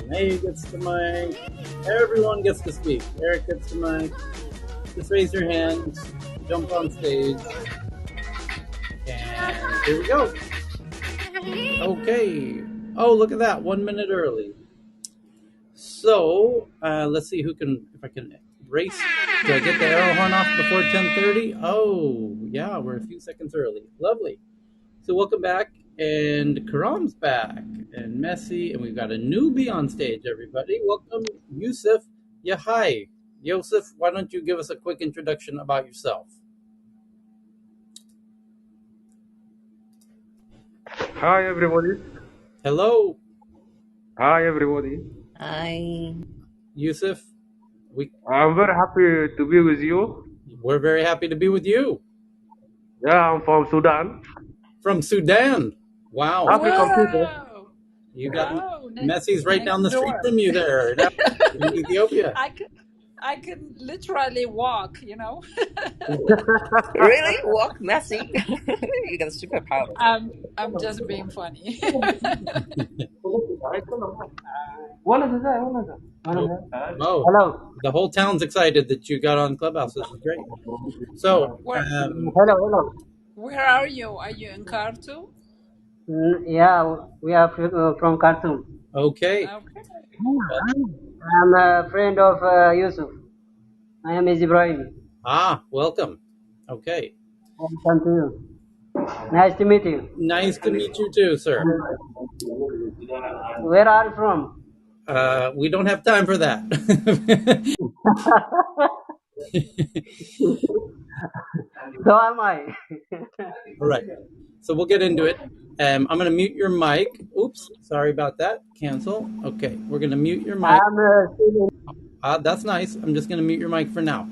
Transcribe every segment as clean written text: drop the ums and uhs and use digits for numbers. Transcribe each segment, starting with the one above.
May gets the mic. Everyone gets to speak. Eric gets the mic. Just raise your hand, jump on stage, and here we go. Okay. Oh, look at that. 1 minute early. So, let's see if I can race. Do I get the air horn off before 10:30? Oh, yeah, we're a few seconds early. Lovely. So welcome back, and Karam's back, and Messi, and we've got a newbie on stage, everybody. Welcome, Yusuf Yahai. Yusuf, why don't you give us a quick introduction about yourself? Hi everybody. Hello. Hi everybody. Hi. Yusuf, I'm very happy to be with you. we're very happy to be with you. Yeah, I'm from Sudan. From Sudan. Wow. African people. You got Wow, Messi's right next down the street door. from you there in Ethiopia. I could literally walk, you know. Really? Walk messy? You got a superpower. I'm just being funny. Oh, Hello. the whole town's excited that you got on Clubhouse. This is great. So, Hello. Where are you? Are you in Khartoum? Yeah, we are from Khartoum. Okay. I'm a friend of Yusuf. My name is Ibrahim. Welcome. Okay. Welcome to you. Nice to meet you. Nice to meet you too, sir. Where are you from? We don't have time for that. So am I. All right. So we'll get into it. I'm going to mute your mic. Oops. Sorry about that. Cancel. Okay. We're going to mute your mic. I'm a student. That's nice. I'm just going to mute your mic for now.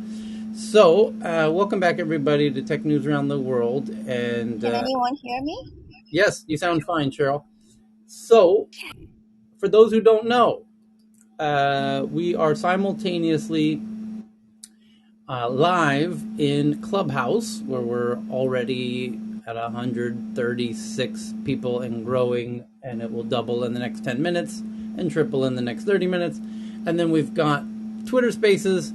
So, welcome back, everybody, to Tech News Around the World. And Can anyone hear me? yes, you sound fine, Cheryl. So, for those who don't know, we are simultaneously live in Clubhouse, where we're already at 136 people and growing, and it will double in the next 10 minutes and triple in the next 30 minutes. And then we've got Twitter Spaces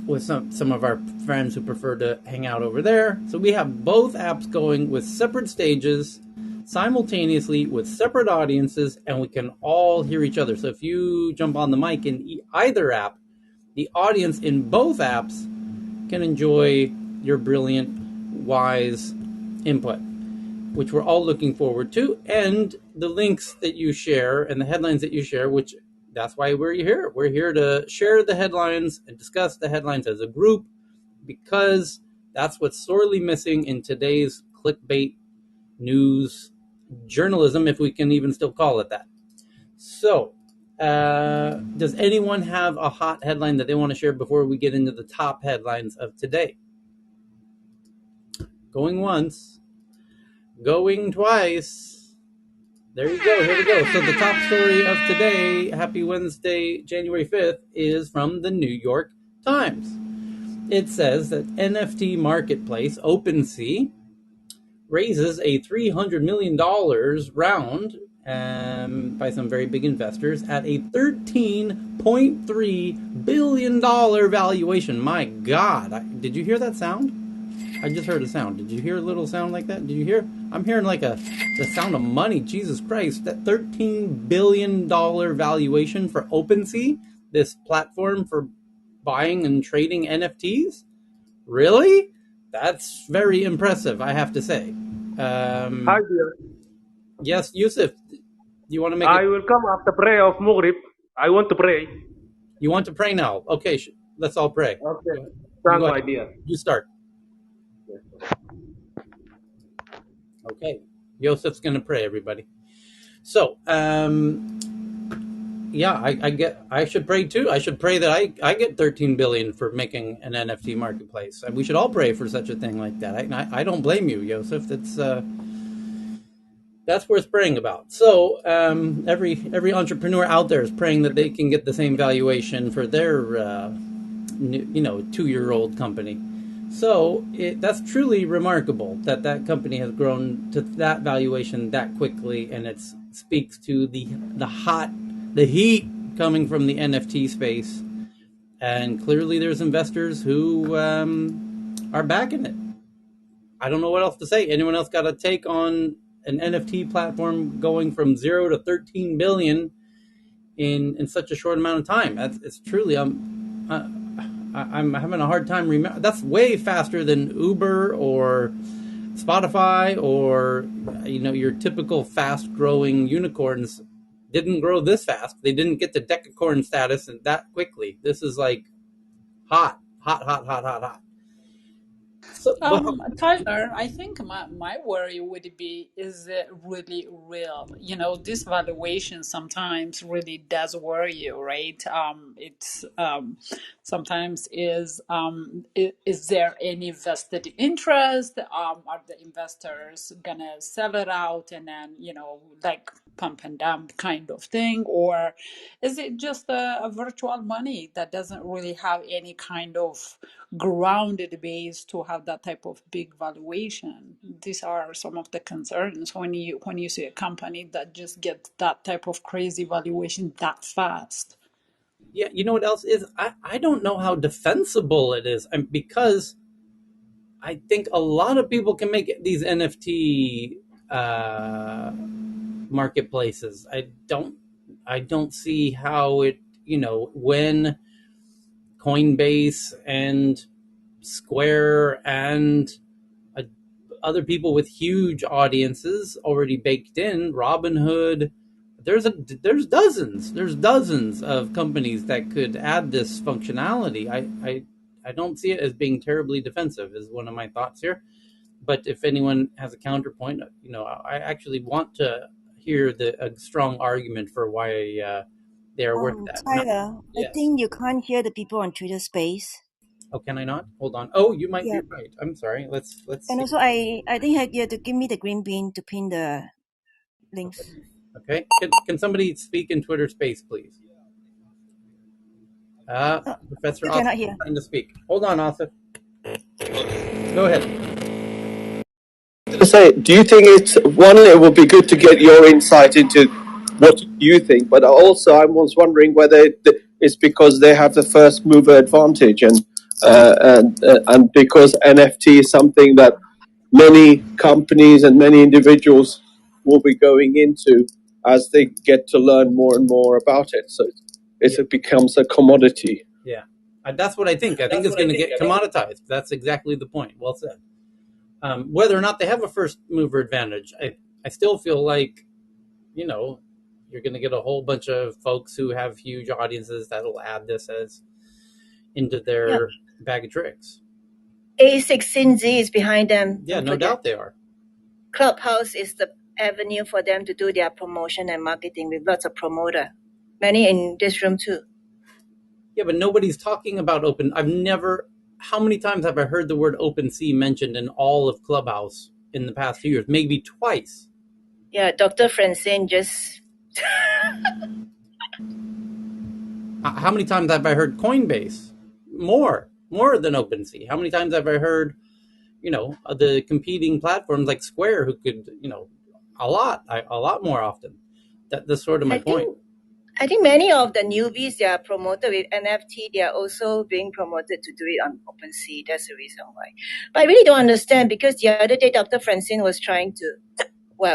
with some of our friends who prefer to hang out over there. So we have both apps going with separate stages, simultaneously with separate audiences, and we can all hear each other. So if you jump on the mic in either app, the audience in both apps can enjoy your brilliant, wise input, which we're all looking forward to, and the links that you share and the headlines that you share, which that's why we're here. We're here to share the headlines and discuss the headlines as a group, because that's what's sorely missing in today's clickbait news journalism, if we can even still call it that. So, does anyone have a hot headline that they want to share before we get into the top headlines of today? Going once, going twice. There you go. Here we go. So the top story of today, happy Wednesday, January 5th, is from the New York Times. It says that NFT marketplace OpenSea raises a $300 million round by some very big investors at a $13.3 billion valuation. My God. Did you hear that sound? I just heard a sound. Did you hear a little sound like that? Did you hear? I'm hearing like the sound of money. Jesus Christ. That $13 billion valuation for OpenSea, this platform for buying and trading NFTs? Really? That's very impressive, I have to say. Hi dear. Yes, Yusuf. You want to make I will come after prayer of Maghrib. I want to pray. You want to pray now? Okay, let's all pray. Okay. Thank my dear. You start. Okay, Yosef's going to pray, everybody. So, yeah, I should pray too. I should pray that I get 13 billion for making an NFT marketplace. And we should all pray for such a thing like that. I don't blame you, Yosef. That's worth praying about. So, every entrepreneur out there is praying that they can get the same valuation for their 2-year-old company. So that's truly remarkable that company has grown to that valuation that quickly, and it's speaks to the heat coming from the NFT space, and clearly there's investors who are backing it. I don't know what else to say. Anyone else got a take on an NFT platform going from 0 to 13 billion in such a short amount of time? It's truly I'm having a hard time remember. That's way faster than Uber or Spotify or your typical fast-growing unicorns. Didn't grow this fast. They didn't get to decacorn status and that quickly. This is like hot. So, Tyler, I think my worry would be, is it really real? This valuation sometimes really does worry you, right? It's sometimes is there any vested interest? Are the investors gonna sell it out and then, like pump and dump kind of thing? Or is it just a virtual money that doesn't really have any kind of grounded base to have that type of big valuation? These are some of the concerns when you see a company that just gets that type of crazy valuation that fast. yeah, you know what else is? I don't know how defensible it is, because I think a lot of people can make these NFT marketplaces. I don't see how it, when Coinbase and Square and other people with huge audiences already baked in, Robinhood, there's dozens of companies that could add this functionality. I don't see it as being terribly defensive, is one of my thoughts here. But if anyone has a counterpoint, I actually want to hear a strong argument for why they are worth that. Tyler, Yes. I think you can't hear the people on Twitter Space. Oh, can I not? Hold on. Oh, you might Yeah. be right. I'm sorry. Let's. And see. also, I think you have to give me the green bean to pin the links. Okay. Can somebody speak in Twitter Space, please? Professor You Oscar cannot hear. trying to speak. Hold on, Oscar. Go ahead. To say, do you think it would be good to get your insight into what you think, but also I was wondering whether it's because they have the first mover advantage and because NFT is something that many companies and many individuals will be going into as they get to learn more and more about it. So it becomes a commodity. Yeah, that's what I think. I think it's going to get commoditized. That's exactly the point. Well said. Whether or not they have a first mover advantage, I still feel like, you're going to get a whole bunch of folks who have huge audiences that'll add this into their bag of tricks. A16Z is behind them. Yeah, no doubt they are. Clubhouse is the avenue for them to do their promotion and marketing with lots of promoter. Many in this room too. Yeah, but nobody's talking about open. How many times have I heard the word OpenSea mentioned in all of Clubhouse in the past few years? Maybe twice. Yeah, Dr. Francine just... How many times have I heard Coinbase? More than OpenSea. How many times have I heard, the competing platforms like Square, who could, a lot more often. That's sort of my point. I think many of the newbies, they are promoted with NFT. They are also being promoted to do it on OpenSea. That's the reason why. But I really don't understand, because the other day, Dr. Francine was trying to,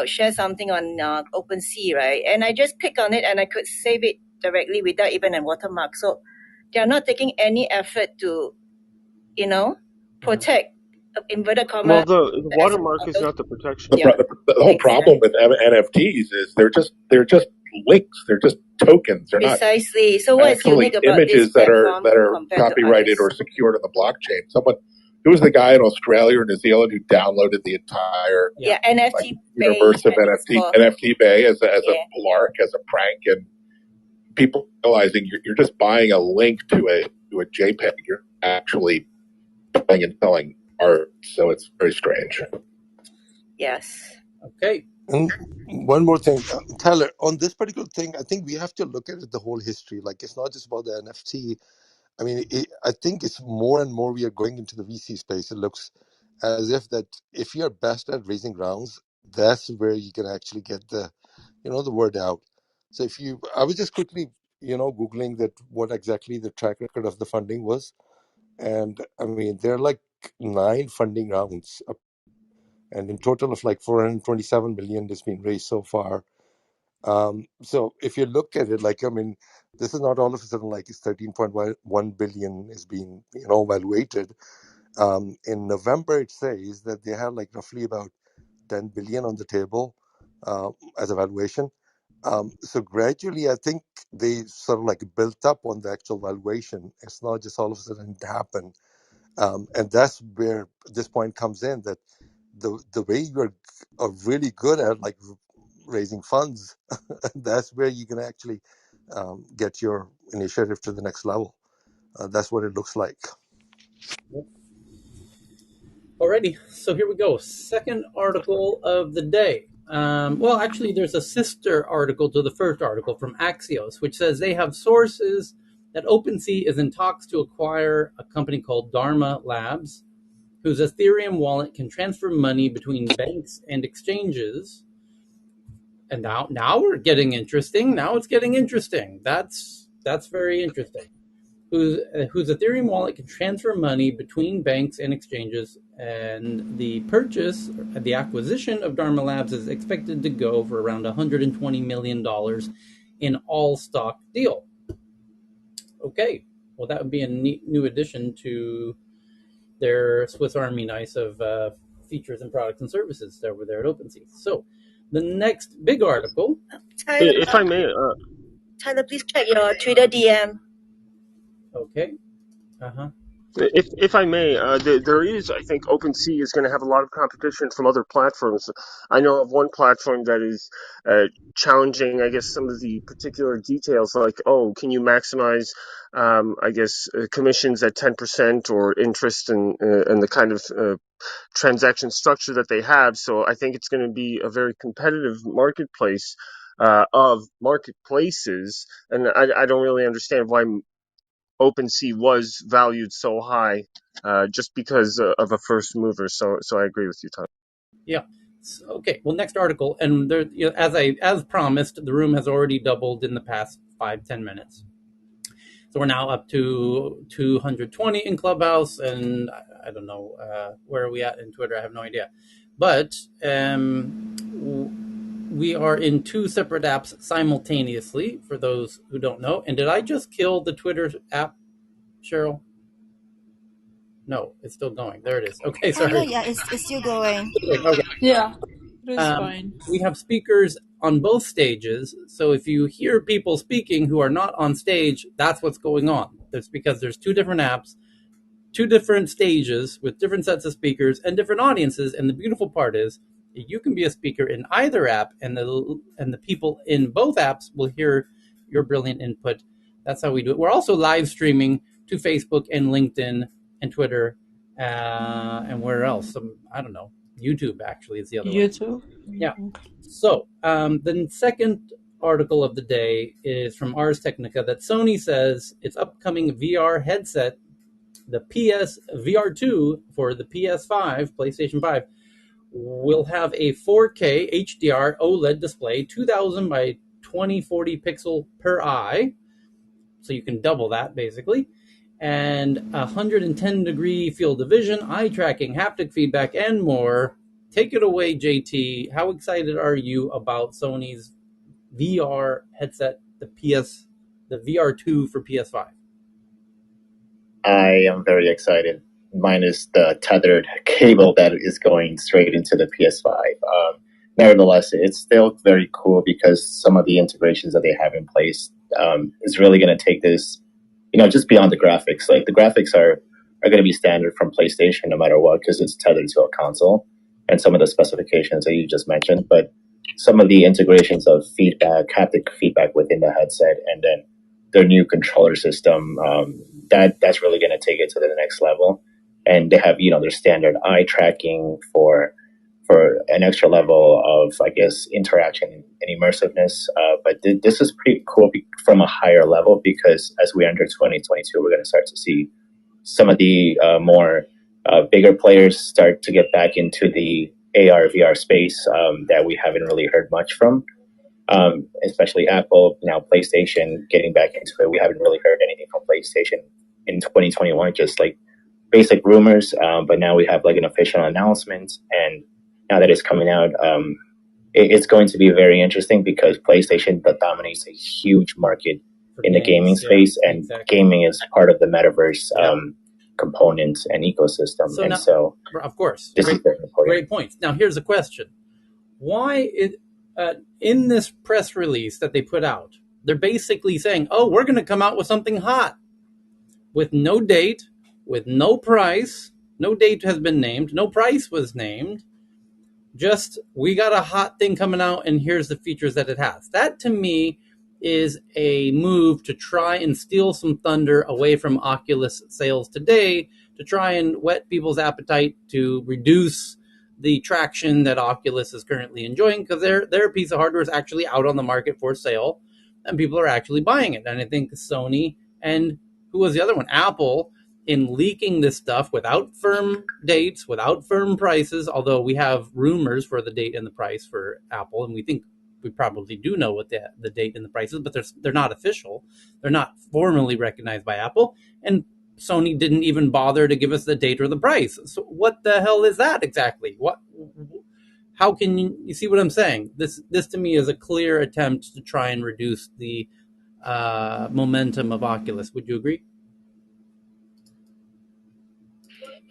share something on OpenSea, right? And I just click on it and I could save it directly without even a watermark. So they are not taking any effort to, protect inverted commas. Well, the watermark is not the protection. The whole problem with NFTs is they're just links. They're just tokens. They're precisely. not so what's unique about images this that are copyrighted or secured on the blockchain. Who was the guy in Australia or New Zealand who downloaded the entire NFT universe of NFT Bay as a lark, as a prank, and people realizing you're just buying a link to a JPEG. You're actually buying and selling art, so it's very strange. Yes. Okay. And one more thing, Tyler, on this particular thing, I think we have to look at it, the whole history. Like, it's not just about the NFT. I mean, I think it's more and more we are going into the VC space. It looks as if you're best at raising rounds, that's where you can actually get the the word out. So I was just quickly, Googling that what exactly the track record of the funding was. And I mean, there are like 9 funding rounds, and in total of like 427 million has been raised so far. So if you look at it, like, I mean, this is not all of a sudden like it's 13.1 billion is being, evaluated. In November, it says that they had like roughly about 10 billion on the table as a valuation. So gradually, I think they sort of like built up on the actual valuation. It's not just all of a sudden it happened. And that's where this point comes in, that the way you're really good at like raising funds, that's where you can actually get your initiative to the next level. That's what it looks like. Alrighty, so here we go. Second article of the day. Well, actually, there's a sister article to the first article from Axios, which says they have sources that OpenSea is in talks to acquire a company called Dharma Labs, whose Ethereum wallet can transfer money between banks and exchanges. And now we're getting interesting. Now it's getting interesting. That's very interesting. Whose Ethereum wallet can transfer money between banks and exchanges, and the acquisition of Dharma Labs is expected to go for around $120 million in all-stock deal. Okay, well, that would be a neat new addition to their Swiss Army knife of features and products and services over there at OpenSea. So the next big article... Tyler, If I may... Tyler, please check your Twitter DM. Okay. Uh-huh. If I may, there is, I think, OpenSea is going to have a lot of competition from other platforms. I know of one platform that is challenging, I guess, some of the particular details, like, can you maximize, commissions at 10% or interest and the kind of transaction structure that they have. So I think it's going to be a very competitive marketplace of marketplaces, and I don't really understand why OpenSea was valued so high, just because of a first mover. So I agree with you, Tom. Yeah. Okay. Well, next article, and there, as promised, the room has already doubled in the past 5-10 minutes. So we're now up to 220 in Clubhouse, and I don't know where are we at in Twitter. I have no idea, but we are in 2 separate apps simultaneously. For those who don't know, and did I just kill the Twitter app, Cheryl? No, it's still going. There it is. Okay, sorry. Yeah, it's still going. Okay. Yeah, it is fine. We have speakers on both stages, so if you hear people speaking who are not on stage, that's what's going on. That's because there's 2 different apps, 2 different stages with different sets of speakers and different audiences. And the beautiful part is you can be a speaker in either app, and the people in both apps will hear your brilliant input. That's how we do it. We're also live streaming to Facebook and LinkedIn and Twitter, and where else? I don't know. YouTube actually is the other one. YouTube. Yeah. So the second article of the day is from Ars Technica that Sony says its upcoming VR headset, the PS VR2 for the PS5, PlayStation 5, will have a 4K HDR OLED display, 2000 by 2040 pixel per eye. So you can double that basically. And 110-degree field of vision, eye tracking, haptic feedback, and more. Take it away, JT. How excited are you about Sony's VR headset, the VR2 for PS5? I am very excited, minus the tethered cable that is going straight into the PS5. Nevertheless, it's still very cool because some of the integrations that they have in place is really going to take this, just beyond the graphics. Like the graphics are going to be standard from PlayStation no matter what, because it's tethered to a console and some of the specifications that you just mentioned. But some of the integrations of feedback, haptic feedback within the headset, and then their new controller system, that's really going to take it to the next level. And they have, their standard eye tracking for an extra level of, I guess, interaction and immersiveness. But this is pretty cool from a higher level, because as we enter 2022, we're going to start to see some of the more bigger players start to get back into the AR, VR space that we haven't really heard much from. especially Apple, now PlayStation getting back into it. We haven't really heard anything from PlayStation in 2021, just like basic rumors. But now we have like an official announcement, and now that it's coming out, it's going to be very interesting because PlayStation dominates a huge market in the gaming space, and gaming is part of the metaverse component and ecosystem. So and now, so, of course, this is very important. Great point. Now, here's a question: why in this press release that they put out, they're basically saying, "Oh, we're going to come out with something hot," with no date, with no price. No date has been named. No price was named. Just, we got a hot thing coming out, and here's the features that it has. That, to me, is a move to try and steal some thunder away from Oculus sales today, to try and whet people's appetite to reduce the traction that Oculus is currently enjoying, because their piece of hardware is actually out on the market for sale, and people are actually buying it. And I think Sony and, who was the other one? Apple, in leaking this stuff without firm dates, without firm prices, although we have rumors for the date and the price for Apple, and we think we probably do know what the date and the price is, but they're not official. They're not formally recognized by Apple, and Sony didn't even bother to give us the date or the price. So what the hell is that exactly? How can you see what I'm saying? This to me is a clear attempt to try and reduce the momentum of Oculus. Would you agree?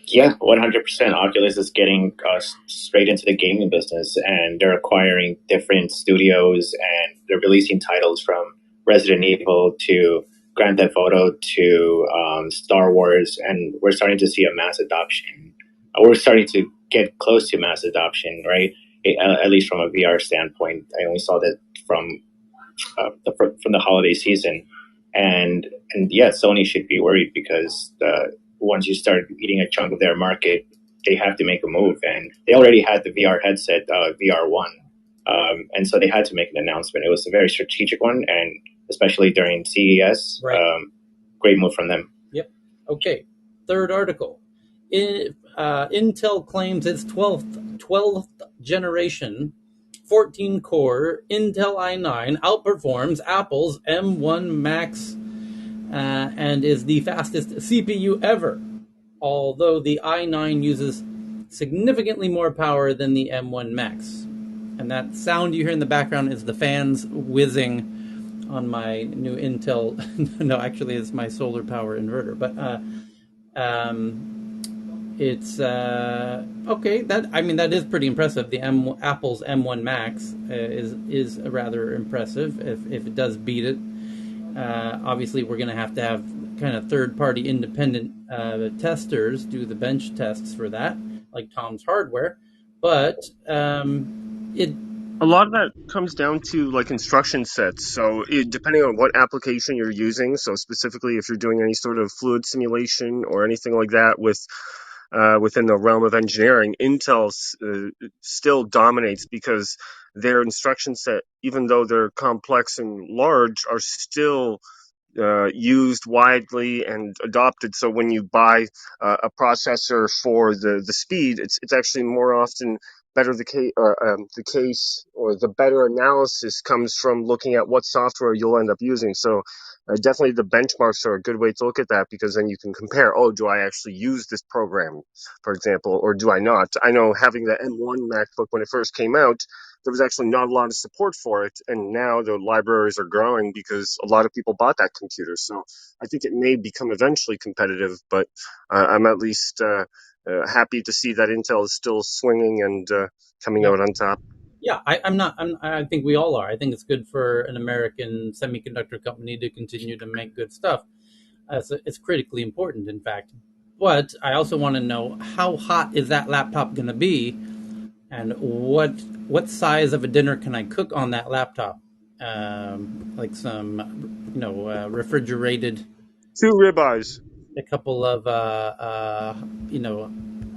Yeah, 100%. Oculus is getting straight into the gaming business, and they're acquiring different studios, and they're releasing titles from Resident Evil to Grand Theft Auto to Star Wars, and we're starting to see a mass adoption. We're starting to get close to mass adoption, right? At least from a VR standpoint. I only saw that from the holiday season, and yeah, Sony should be worried because once you start eating a chunk of their market, they have to make a move. And they already had the VR headset, VR1. And so they had to make an announcement. It was a very strategic one, and especially during CES, right. Great move from them. Yep. Okay. Third article. Intel claims its 12th generation 14-core Intel i9 outperforms Apple's M1 Max and is the fastest CPU ever, although the i9 uses significantly more power than the M1 Max. And that sound you hear in the background is the fans whizzing on my new Intel. No, actually, it's my solar power inverter. But it's okay. That is pretty impressive. The Apple's M1 Max is rather impressive if it does beat it. Obviously, we're going to have kind of third-party independent testers do the bench tests for that, like Tom's Hardware. But a lot of that comes down to like instruction sets. So depending on what application you're using, so specifically if you're doing any sort of fluid simulation or anything like that within the realm of engineering, Intel still dominates because their instruction set, even though they're complex and large, are still used widely and adopted. So when you buy a processor for the speed, it's actually more often better the case or the better analysis comes from looking at what software you'll end up using. So definitely the benchmarks are a good way to look at that, because then you can compare, do I actually use this program, for example, or do I not? I know having the M1 MacBook when it first came out, there was actually not a lot of support for it, and now the libraries are growing because a lot of people bought that computer. So I think it may become eventually competitive, but I'm at least happy to see that Intel is still swinging and coming out on top. Yeah, I think we all are. I think it's good for an American semiconductor company to continue to make good stuff. It's critically important, in fact. But I also want to know, how hot is that laptop going to be, and what size of a dinner can I cook on that laptop? Like some, refrigerated. 2 ribeyes. A couple of,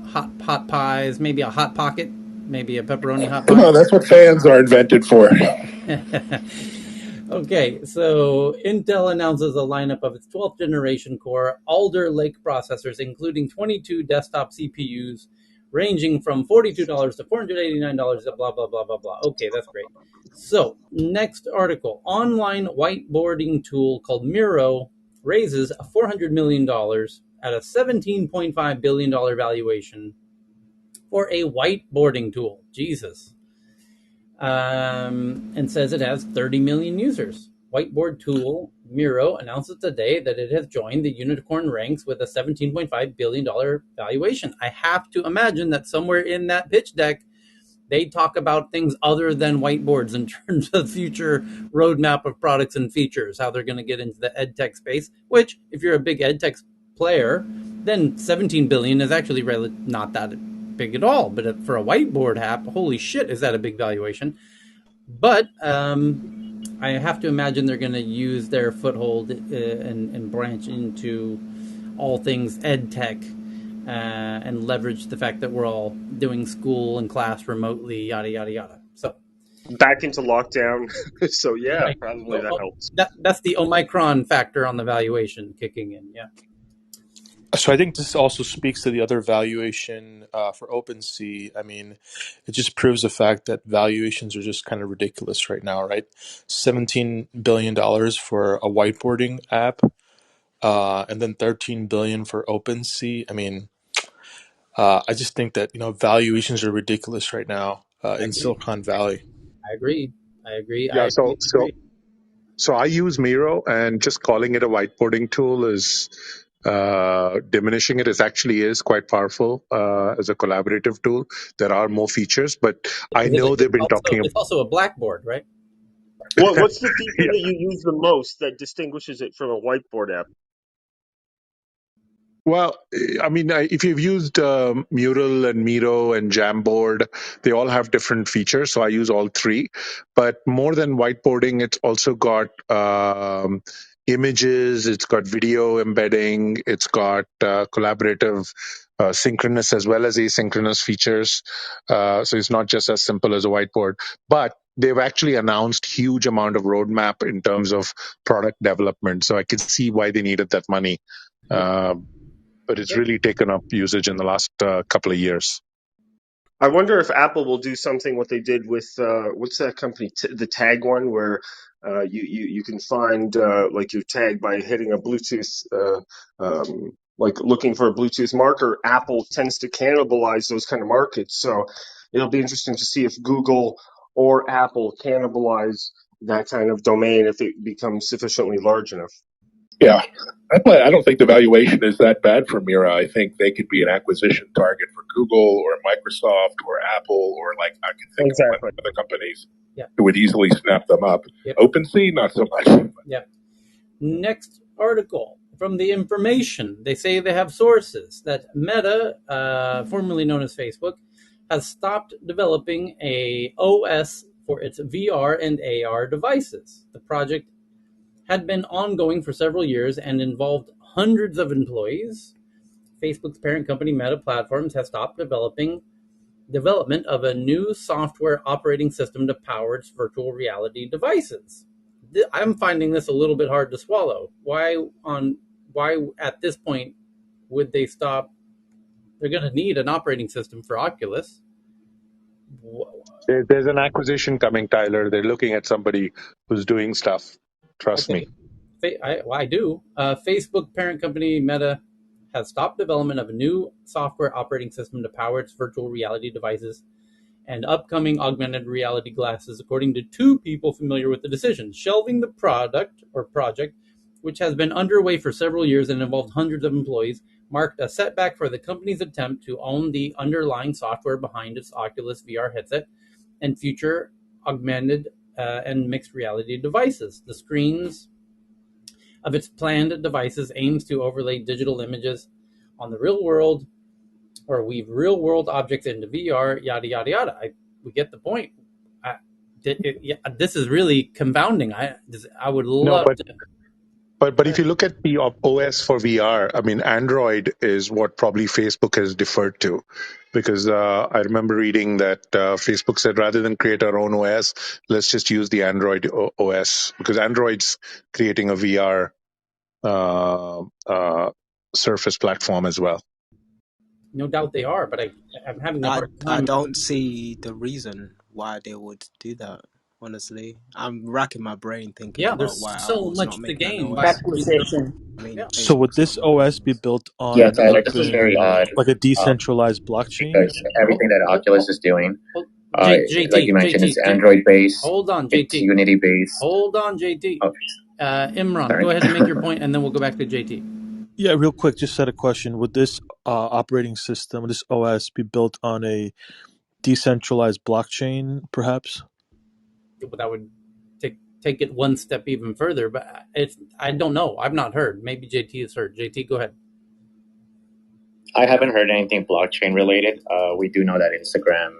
hot pies, maybe a Hot Pocket, maybe a pepperoni Hot Pocket. Come on, that's what fans are invented for. Okay, so Intel announces a lineup of its 12th generation core Alder Lake processors, including 22 desktop CPUs ranging from $42 to $489, blah, blah, blah, blah, blah. Okay, that's great. So, next article. Online whiteboarding tool called Miro raises $400 million at a $17.5 billion valuation for a whiteboarding tool. Jesus. And says it has 30 million users. Whiteboard tool Miro announces today that it has joined the unicorn ranks with a $17.5 billion valuation. I have to imagine that somewhere in that pitch deck, they talk about things other than whiteboards in terms of future roadmap of products and features, how they're going to get into the edtech space, which if you're a big edtech player, then 17 billion is actually really not that big at all. But for a whiteboard app, holy shit, is that a big valuation? But I have to imagine they're going to use their foothold and branch into all things edtech and leverage the fact that we're all doing school and class remotely, yada, yada, yada. So back into lockdown. So yeah, right. probably that helps. That's the Omicron factor on the valuation kicking in. Yeah. So I think this also speaks to the other valuation for OpenSea. I mean, it just proves the fact that valuations are just kind of ridiculous right now, right? $17 billion for a whiteboarding app, and then $13 billion for OpenSea. I mean, I just think that valuations are ridiculous right now in Silicon Valley. I agree. Yeah. So I use Miro, and just calling it a whiteboarding tool is diminishing it. It actually is quite powerful as a collaborative tool. There are more features, but I know they've been talking about. It's also a blackboard, right? What's the feature that you use the most that distinguishes it from a whiteboard app? Well, I mean, if you've used Mural and Miro and Jamboard, they all have different features. So I use all three. But more than whiteboarding, it's also got images, it's got video embedding, it's got collaborative synchronous as well as asynchronous features. So it's not just as simple as a whiteboard. But they've actually announced huge amount of roadmap in terms of product development. So I can see why they needed that money. But it's really taken up usage in the last couple of years. I wonder if Apple will do something what they did with what's that company, the Tag one, where you can find like your tag by hitting a Bluetooth, like looking for a Bluetooth marker. Apple tends to cannibalize those kind of markets, so it'll be interesting to see if Google or Apple cannibalize that kind of domain if it becomes sufficiently large enough. Yeah, I don't think the valuation is that bad for Mira. I think they could be an acquisition target for Google or Microsoft or Apple, or like I can think of other companies who would easily snap them up. Yep. OpenSea, not so much. Yeah. Next article from The Information. They say they have sources that Meta, formerly known as Facebook, has stopped developing a OS for its VR and AR devices. The project had been ongoing for several years and involved hundreds of employees. Facebook's parent company, Meta Platforms, has stopped development of a new software operating system to power its virtual reality devices. I'm finding this a little bit hard to swallow. Why at this point would they stop? They're going to need an operating system for Oculus. There's an acquisition coming, Tyler. They're looking at somebody who's doing stuff. Trust me. I do. Facebook parent company Meta has stopped development of a new software operating system to power its virtual reality devices and upcoming augmented reality glasses, according to two people familiar with the decision. Shelving the project, which has been underway for several years and involved hundreds of employees, marked a setback for the company's attempt to own the underlying software behind its Oculus VR headset and future augmented and mixed reality devices. The screens of its planned devices aims to overlay digital images on the real world or weave real world objects into VR, yada, yada, yada. We get the point. This is really confounding. I would love to. But if you look at the OS for VR, I mean, Android is what probably Facebook has deferred to, because I remember reading that Facebook said rather than create our own OS, let's just use the Android OS, because Android's creating a VR Surface platform as well. No doubt they are, but I'm having a hard I time. don't see the reason why they would do that. Honestly, I'm racking my brain thinking Yeah, about there's why so Apple's not much to making an gain by OS. Fractalization. I mean, yeah. So would Facebook's this not doing OS anything. be built on Yeah, an Tyler, this is very open, odd like a um, decentralized blockchain? because everything that Oculus is doing, like you JT, mentioned, it's JT, Android based, hold on, it's JT. Unity based. Hold on, JT. Oh, Imran, sorry. go ahead and make your point, and then we'll go back to JT. Yeah, real quick, just had a question. Would this operating system, this OS, be built on a decentralized blockchain, perhaps? That would take it one step even further, but I don't know. I've not heard. Maybe JT has heard. JT, go ahead. I haven't heard anything blockchain related. We do know that Instagram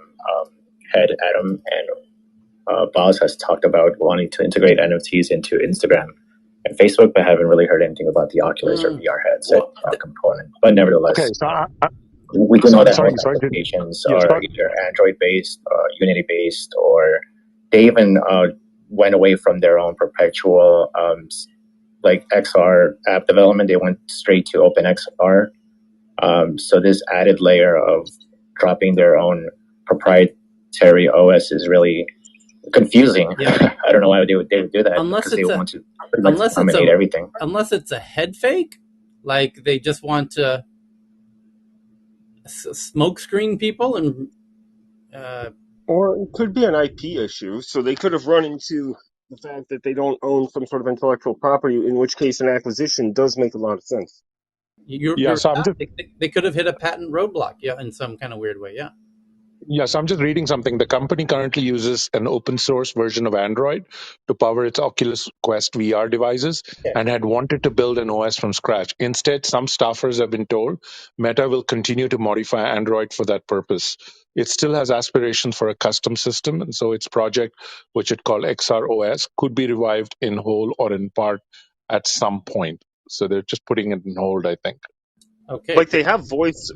head Adam and Boz has talked about wanting to integrate NFTs into Instagram and Facebook, but haven't really heard anything about the Oculus or VR headset component. But nevertheless, Okay, so we do know that sorry, most applications yeah, are either Android based, Unity based, or they even went away from their own perpetual like XR app development. They went straight to OpenXR. So this added layer of dropping their own proprietary OS is really confusing. Yeah. I don't know why they would do that, Unless because they want to unless it's dominate everything. Unless it's a head fake, like they just want to smoke screen people and. Or it could be an IP issue, so they could have run into the fact that they don't own some sort of intellectual property, in which case an acquisition does make a lot of sense. You're so I'm just they could have hit a patent roadblock, yeah, in some kind of weird way, yeah. Yes, I'm just reading something. The company currently uses an open source version of Android to power its Oculus Quest VR devices and had wanted to build an OS from scratch. Instead, some staffers have been told Meta will continue to modify Android for that purpose. It still has aspirations for a custom system, and so its project, which it called XROS, could be revived in whole or in part at some point. So they're just putting it in hold, I think. Okay. Like they have voice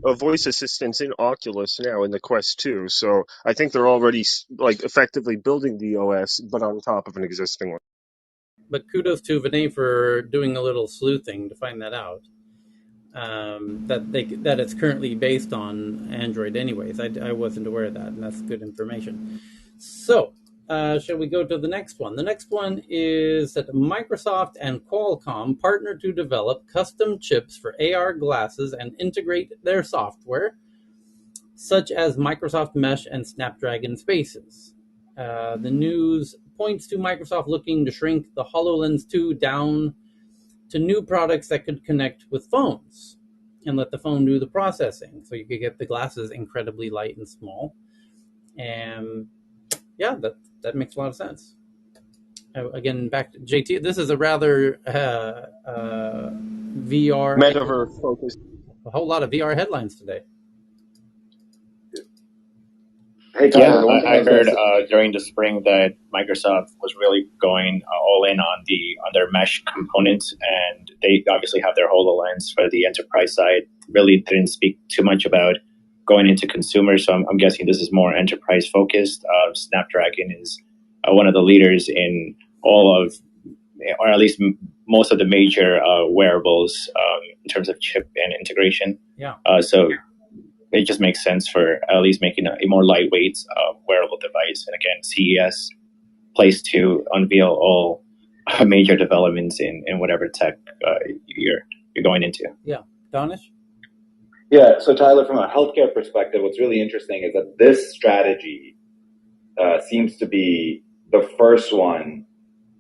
assistants in Oculus now in the Quest 2, so I think they're already like effectively building the OS, but on top of an existing one. But kudos to Vinay for doing a little sleuthing to find that out. That it's currently based on Android, anyways. I wasn't aware of that, and that's good information. So, shall we go to the next one? The next one is that Microsoft and Qualcomm partner to develop custom chips for AR glasses and integrate their software, such as Microsoft Mesh and Snapdragon Spaces. The news points to Microsoft looking to shrink the HoloLens 2 down to new products that could connect with phones and let the phone do the processing. So you could get the glasses incredibly light and small. And yeah, that makes a lot of sense. Again, back to JT. This is a rather VR, Metaverse focused. a whole lot of VR headlines today. Hey, Tyler, yeah, I heard during the spring that Microsoft was really going all in on their mesh components, and they obviously have their HoloLens for the enterprise side. Really didn't speak too much about going into consumers, so I'm guessing this is more enterprise focused. Snapdragon is one of the leaders in all of, or at least most of the major wearables in terms of chip and integration. Yeah. So it just makes sense for at least making a more lightweight wearable device. And again, CES place to unveil all major developments in whatever tech you're going into. Yeah. Donish? Yeah, so Tyler, from a healthcare perspective, what's really interesting is that this strategy seems to be the first one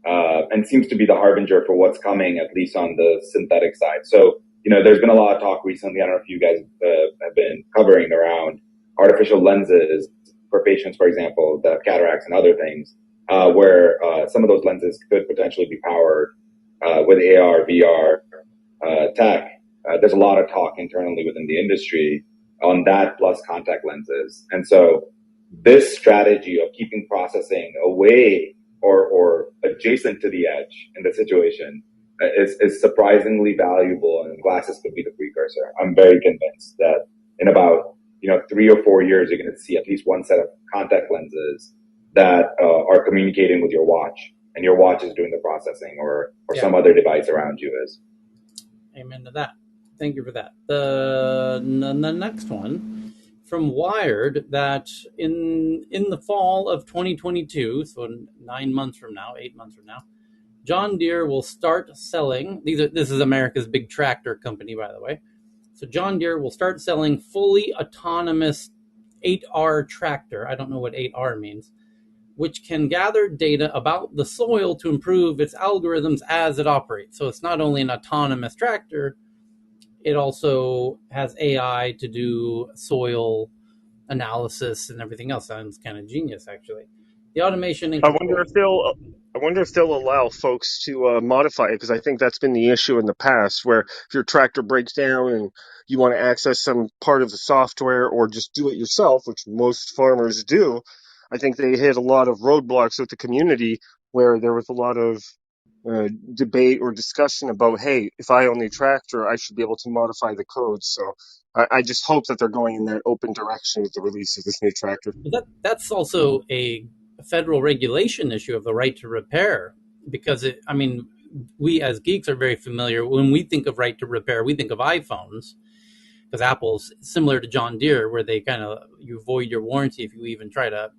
and seems to be the harbinger for what's coming, at least on the synthetic side. So, there's been a lot of talk recently, I don't know if you guys have been covering around artificial lenses for patients, for example, that have cataracts and other things, where some of those lenses could potentially be powered with AR, VR tech. There's a lot of talk internally within the industry on that plus contact lenses. And so this strategy of keeping processing away or adjacent to the edge in the situation is surprisingly valuable, and glasses could be the precursor. I'm very convinced that in about 3 or 4 years, you're going to see at least one set of contact lenses that are communicating with your watch, and your watch is doing the processing, or some other device around you is. Amen to that. Thank you for that. The next one from Wired, that in the fall of 2022, so 9 months from now, 8 months from now, John Deere will start selling. This is America's big tractor company, by the way. So John Deere will start selling fully autonomous 8R tractor. I don't know what 8R means, which can gather data about the soil to improve its algorithms as it operates. So it's not only an autonomous tractor, it also has AI to do soil analysis and everything else. Sounds kind of genius, actually. The automation and control. I wonder if they'll allow folks to modify it, because I think that's been the issue in the past, where if your tractor breaks down and you want to access some part of the software or just do it yourself, which most farmers do, I think they hit a lot of roadblocks with the community, where there was a lot of debate or discussion about, hey, if I own a tractor, I should be able to modify the code. So I just hope that they're going in that open direction with the release of this new tractor. But that's also a federal regulation issue of the right to repair, because we as geeks are very familiar. When we think of right to repair, we think of iPhones, because Apple's similar to John Deere, where they you void your warranty if you even try to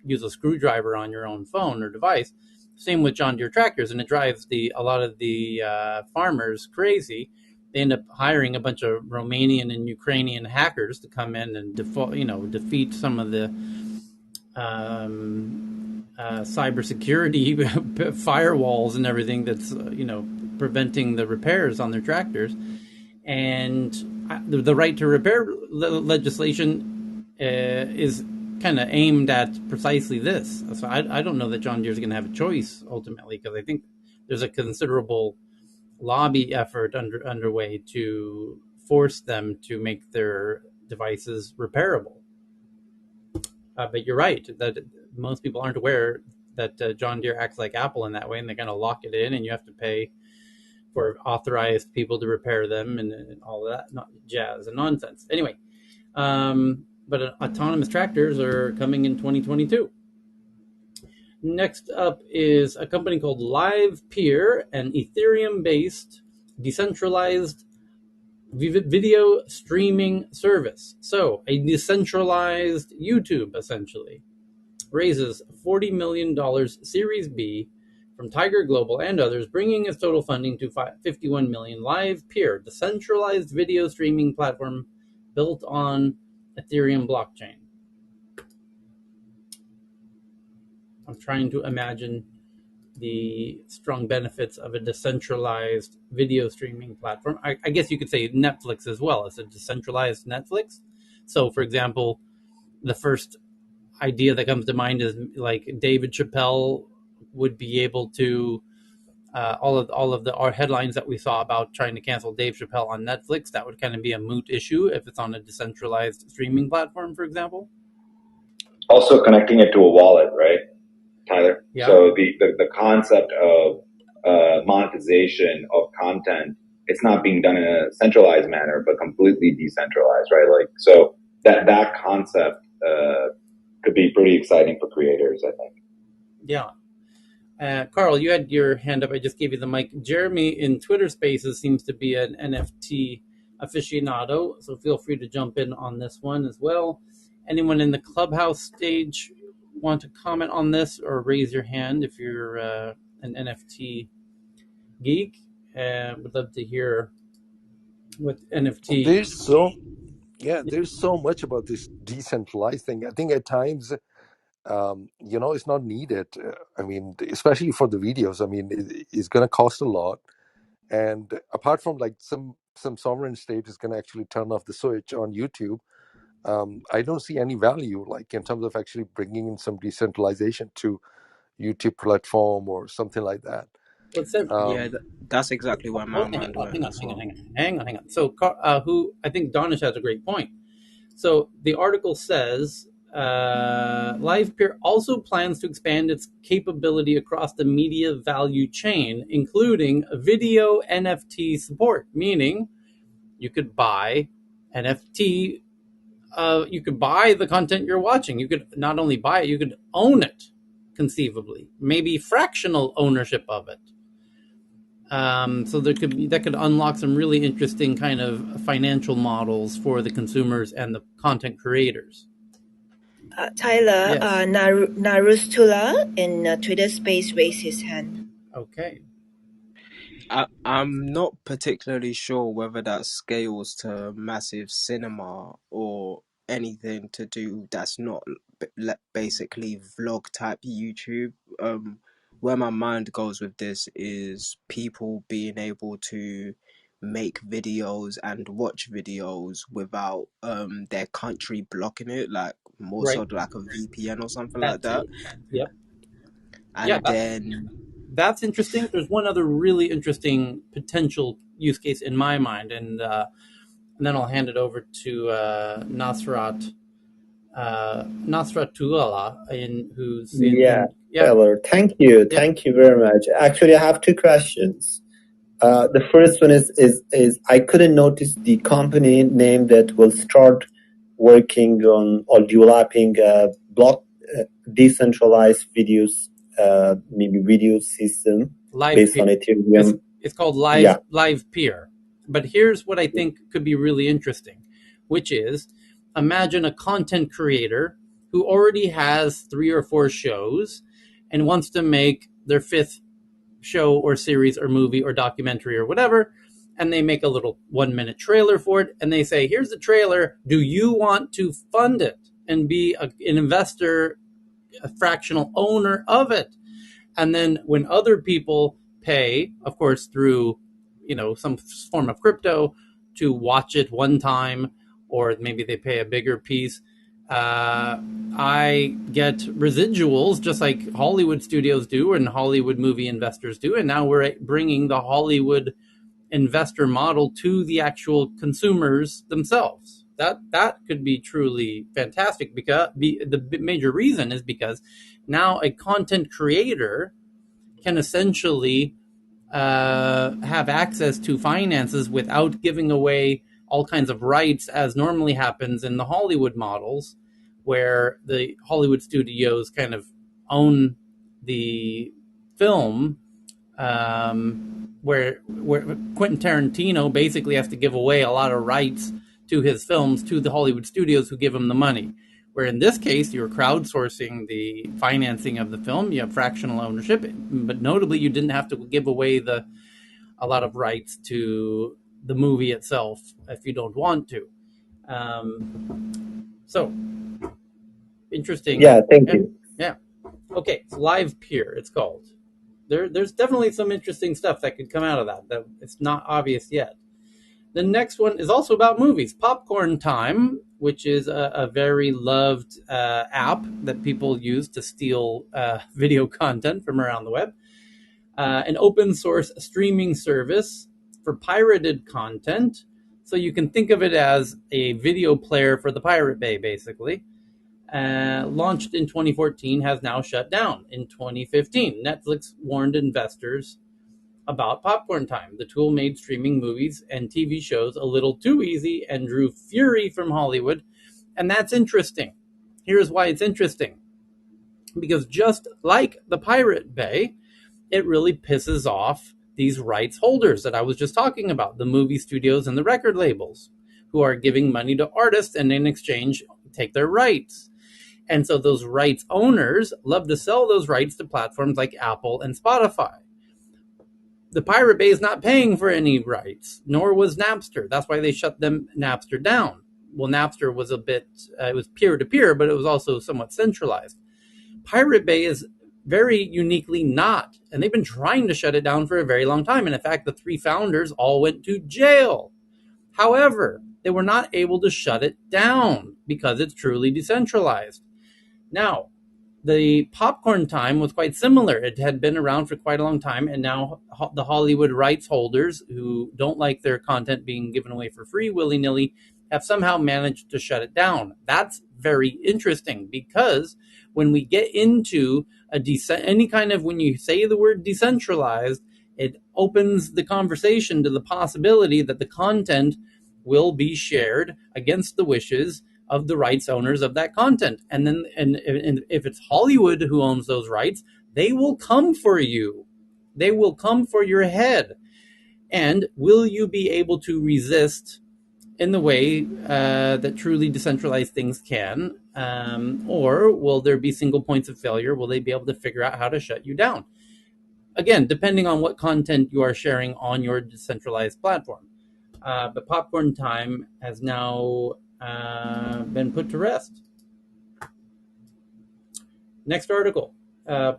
use a screwdriver on your own phone or device. Same with John Deere tractors, and it drives a lot of the farmers crazy. They end up hiring a bunch of Romanian and Ukrainian hackers to come in and defeat some of the cybersecurity firewalls and everything that's preventing the repairs on their tractors. And the right to repair legislation is kind of aimed at precisely this. So I don't know that John Deere is going to have a choice ultimately, because I think there's a considerable lobby effort underway to force them to make their devices repairable. But you're right that most people aren't aware that John Deere acts like Apple in that way, and they kind of lock it in, and you have to pay for authorized people to repair them and all of that jazz and nonsense. Anyway, but autonomous tractors are coming in 2022. Next up is a company called LivePeer, an Ethereum-based decentralized video streaming service. So a decentralized YouTube, essentially. Raises $40 million Series B from Tiger Global and others, bringing its total funding to $51 million. LivePeer, decentralized video streaming platform built on Ethereum blockchain. I'm trying to imagine the strong benefits of a decentralized video streaming platform. I guess you could say Netflix as well. It's a decentralized Netflix. So, for example, the first idea that comes to mind is like David Chappelle would be able to all of our headlines that we saw about trying to cancel Dave Chappelle on Netflix, that would kind of be a moot issue if it's on a decentralized streaming platform, for example. Also connecting it to a wallet, right, Tyler? Yeah. So the concept of monetization of content, it's not being done in a centralized manner, but completely decentralized, right? Like, so that concept could be pretty exciting for creators, I think. Yeah. Carl, you had your hand up. I just gave you the mic. Jeremy in Twitter Spaces seems to be an NFT aficionado, so feel free to jump in on this one as well. Anyone in the Clubhouse stage want to comment on this, or raise your hand if you're an NFT geek? Would love to hear what NFT. There's so much about this decentralized thing. I think at times, it's not needed. I mean, especially for the videos. I mean, it's going to cost a lot, and apart from like some sovereign state is going to actually turn off the switch on YouTube, I don't see any value, like in terms of actually bringing in some decentralization to YouTube platform or something like that. That's exactly where my mind went. Hang on. So, who I think Donish has a great point. So the article says LivePeer also plans to expand its capability across the media value chain, including video NFT support, meaning you could buy NFT. You could buy the content you're watching. You could not only buy it, you could own it, conceivably, maybe fractional ownership of it. So that could unlock some really interesting kind of financial models for the consumers and the content creators. Tyler, yes. Narustula in Twitter Space raised his hand. Okay. I'm not particularly sure whether that scales to massive cinema or anything to do that's not basically vlog type YouTube. Where my mind goes with this is people being able to make videos and watch videos without their country blocking it, like more Right. so like a VPN or something like That that. too. Yep. And then That's interesting. There's one other really interesting potential use case in my mind, and then I'll hand it over to Nasratullah, who's in Taylor, thank you. Thank you very much. Actually, I have two questions. The first one is I couldn't notice the company name that will start working on or developing block decentralized videos, maybe video system based on Ethereum. It's called Live Peer. But here's what I think could be really interesting, which is imagine a content creator who already has 3 or 4 shows and wants to make their 5th show or series or movie or documentary or whatever, and they make a little 1-minute trailer for it, and they say, here's the trailer, do you want to fund it and be an investor, a fractional owner of it? And then when other people pay, of course, through some form of crypto to watch it one time, or maybe they pay a bigger piece, I get residuals just like Hollywood studios do and Hollywood movie investors do. And now we're bringing the Hollywood investor model to the actual consumers themselves. That could be truly fantastic, because the major reason is because now a content creator can essentially have access to finances without giving away all kinds of rights, as normally happens in the Hollywood models, where the Hollywood studios kind of own the film, where Quentin Tarantino basically has to give away a lot of rights to his films to the Hollywood studios who give him the money. Where in this case, you're crowdsourcing the financing of the film, you have fractional ownership, but notably you didn't have to give away a lot of rights to the movie itself if you don't want to. So, interesting. Yeah, thank you. Yeah. Okay, it's Live Peer, it's called. There's definitely some interesting stuff that could come out of that it's not obvious yet. The next one is also about movies. Popcorn Time, which is a very loved app that people use to steal video content from around the web. An open source streaming service for pirated content. So you can think of it as a video player for the Pirate Bay, basically. Launched in 2014, has now shut down in 2015. Netflix warned investors about Popcorn Time. The tool made streaming movies and TV shows a little too easy and drew fury from Hollywood. And that's interesting. Here's why it's interesting. Because just like the Pirate Bay, it really pisses off these rights holders that I was just talking about, the movie studios and the record labels, who are giving money to artists and in exchange take their rights. And so those rights owners love to sell those rights to platforms like Apple and Spotify. The Pirate Bay is not paying for any rights, nor was Napster. That's why they shut Napster down. Well, Napster was it was peer-to-peer, but it was also somewhat centralized. Pirate Bay is very uniquely not, and they've been trying to shut it down for a very long time. And in fact, the 3 founders all went to jail. However, they were not able to shut it down because it's truly decentralized. Now, the Popcorn Time was quite similar. It had been around for quite a long time, and now the Hollywood rights holders, who don't like their content being given away for free willy-nilly, have somehow managed to shut it down. That's very interesting, because when we get into when you say the word decentralized, it opens the conversation to the possibility that the content will be shared against the wishes of the rights owners of that content. And then, and if it's Hollywood who owns those rights, they will come for you. They will come for your head. And will you be able to resist in the way that truly decentralized things can? Or will there be single points of failure? Will they be able to figure out how to shut you down? Again, depending on what content you are sharing on your decentralized platform. But popcorn time has now been put to rest. Next article.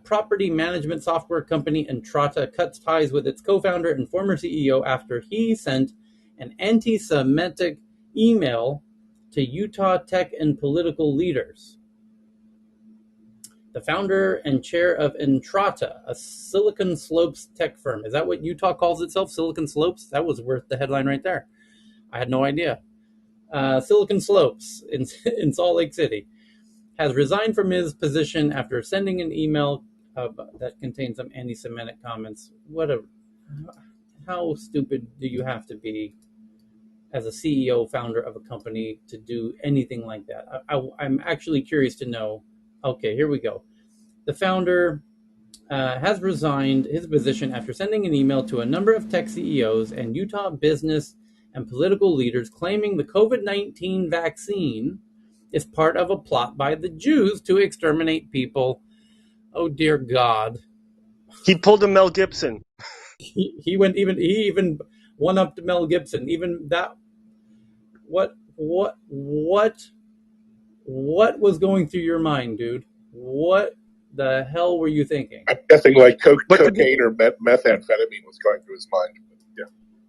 Property management software company Entrata cuts ties with its co-founder and former CEO after he sent an anti-Semitic email to Utah tech and political leaders. The founder and chair of Entrata, a Silicon Slopes tech firm. Is that what Utah calls itself, Silicon Slopes? That was worth the headline right there. I had no idea. Silicon Slopes in Salt Lake City has resigned from his position after sending an email that contained some anti-Semitic comments. How stupid do you have to be as a CEO, founder of a company to do anything like that? I'm actually curious to know. Okay, here we go. The founder has resigned his position after sending an email to a number of tech CEOs and Utah business and political leaders claiming the COVID-19 vaccine is part of a plot by the Jews to exterminate people. Oh, dear God. He pulled a Mel Gibson. He even won up to Mel Gibson. Even that. What was going through your mind, dude? What the hell were you thinking? I'm guessing like cocaine or methamphetamine was going through his mind. Yeah.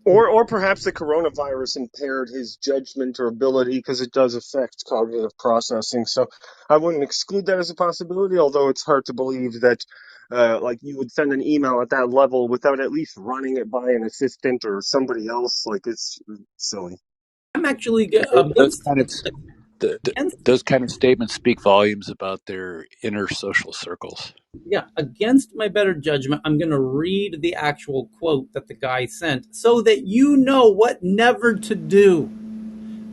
Or perhaps the coronavirus impaired his judgment or ability, because it does affect cognitive processing. So I wouldn't exclude that as a possibility, although it's hard to believe that like you would send an email at that level without at least running it by an assistant or somebody else. Like, it's silly. I'm actually those kind of statements speak volumes about their inner social circles. Yeah, against my better judgment, I'm going to read the actual quote that the guy sent so that you know what never to do.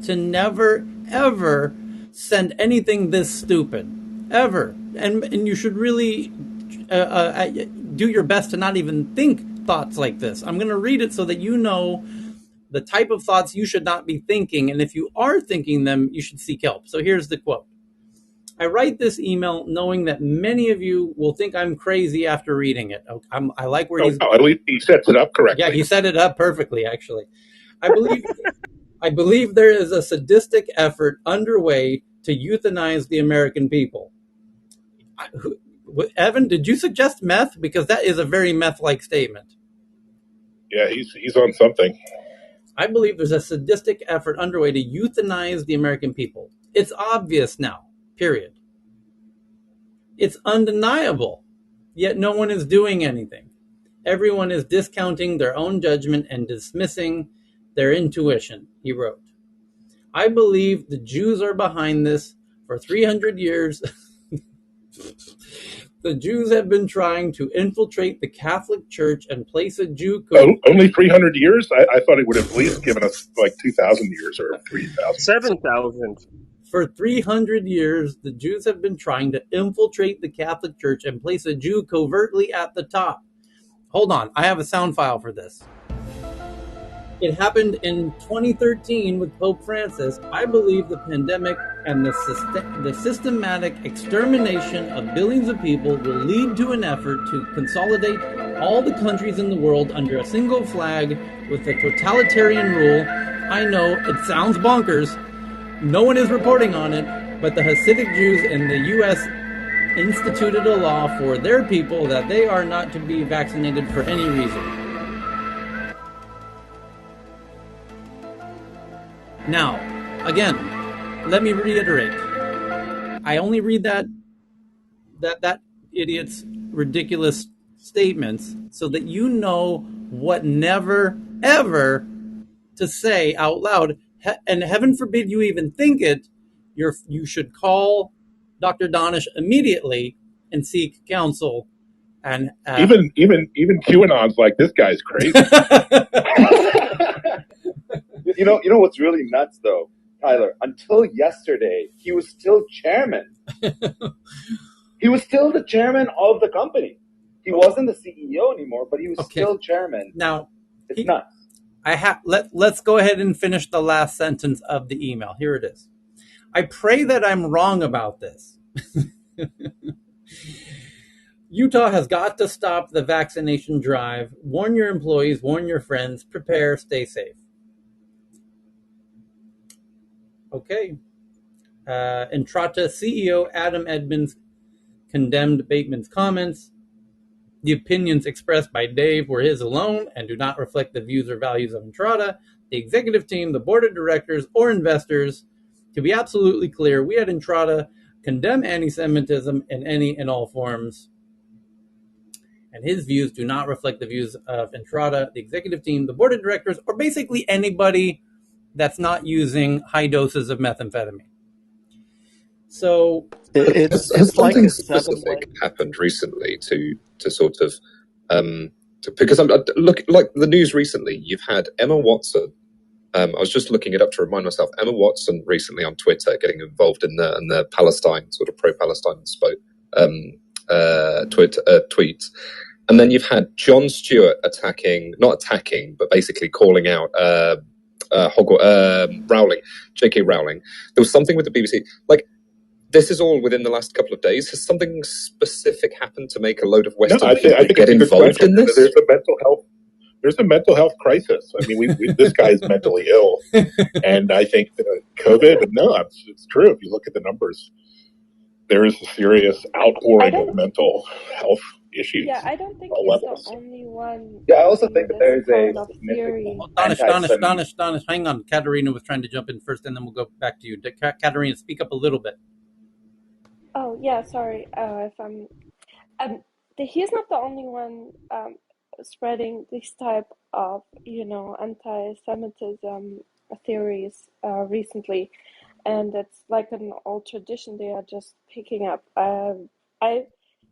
To never, ever send anything this stupid. Ever. And you should really do your best to not even think thoughts like this. I'm going to read it so that you know the type of thoughts you should not be thinking. And if you are thinking them, you should seek help. So here's the quote. I write this email knowing that many of you will think I'm crazy after reading it. I like where he's... at least he sets it up correctly. Yeah, he set it up perfectly, actually. I believe there is a sadistic effort underway to euthanize the American people. Evan, did you suggest meth? Because that is a very meth-like statement. Yeah, he's on something. I believe there's a sadistic effort underway to euthanize the American people. It's obvious now. Period. It's undeniable, yet no one is doing anything. Everyone is discounting their own judgment and dismissing their intuition, he wrote. I believe the Jews are behind this. For 300 years, the Jews have been trying to infiltrate the Catholic Church and place a Jew code. Only 300 years? I thought it would have at least given us like 2,000 years or 3,000. 7,000. For 300 years, the Jews have been trying to infiltrate the Catholic Church and place a Jew covertly at the top. Hold on, I have a sound file for this. It happened in 2013 with Pope Francis. I believe the pandemic and the systematic extermination of billions of people will lead to an effort to consolidate all the countries in the world under a single flag with a totalitarian rule. I know, it sounds bonkers. No one is reporting on it, but the Hasidic Jews in the U.S. instituted a law for their people that they are not to be vaccinated for any reason. Now, again, let me reiterate. I only read that idiot's ridiculous statements so that you know what never, ever to say out loud. And heaven forbid you even think it, you should call Dr. Donish immediately and seek counsel. And even QAnon's like, this guy's crazy. You know what's really nuts though, Tyler? Until yesterday, he was still chairman. He was still the chairman of the company. He wasn't the CEO anymore, but he was still chairman. Now, it's nuts. Let's go ahead and finish the last sentence of the email. Here it is. I pray that I'm wrong about this. Utah has got to stop the vaccination drive. Warn your employees, warn your friends, prepare, stay safe. Okay. Entrata CEO Adam Edmonds condemned Bateman's comments. The opinions expressed by Dave were his alone and do not reflect the views or values of Entrata, the executive team, the board of directors, or investors. To be absolutely clear, we at Entrata condemn anti-Semitism in any and all forms, and his views do not reflect the views of Entrata, the executive team, the board of directors, or basically anybody that's not using high doses of methamphetamine. So it's like something a specific happened recently to sort of because I'm look like the news recently. You've had Emma Watson. I was just looking it up to remind myself. Emma Watson recently on Twitter getting involved in the Palestine sort of pro-Palestine tweets, and then you've had Jon Stewart not attacking, but basically calling out Rowling, J.K. Rowling. There was something with the BBC, like. This is all within the last couple of days. Has something specific happened to make a load of Western people get involved in this? There's a mental health crisis. I mean, this guy's mentally ill, and I think COVID. No, it's true. If you look at the numbers, there is a serious outpouring of mental health issues. Yeah, I don't think he's levels. the only one. Yeah, I also think that there's kind a of theory. Donish, hang on. Katerina was trying to jump in first, and then we'll go back to you. Katerina, speak up a little bit. Oh yeah, sorry. If I'm, he's not the only one spreading this type of anti-Semitism theories recently, and it's like an old tradition they are just picking up. I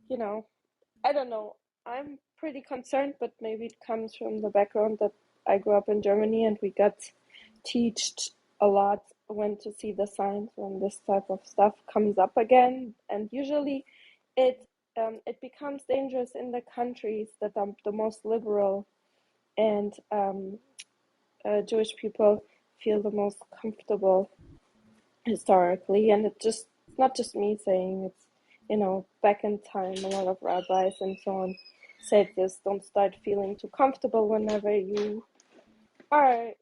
don't know. I'm pretty concerned, but maybe it comes from the background that I grew up in Germany and we got taught a lot when to see the signs when this type of stuff comes up again. And usually it becomes dangerous in the countries that are the most liberal and Jewish people feel the most comfortable historically. And it's not just me saying, it's back in time, a lot of rabbis and so on said this: don't start feeling too comfortable whenever you are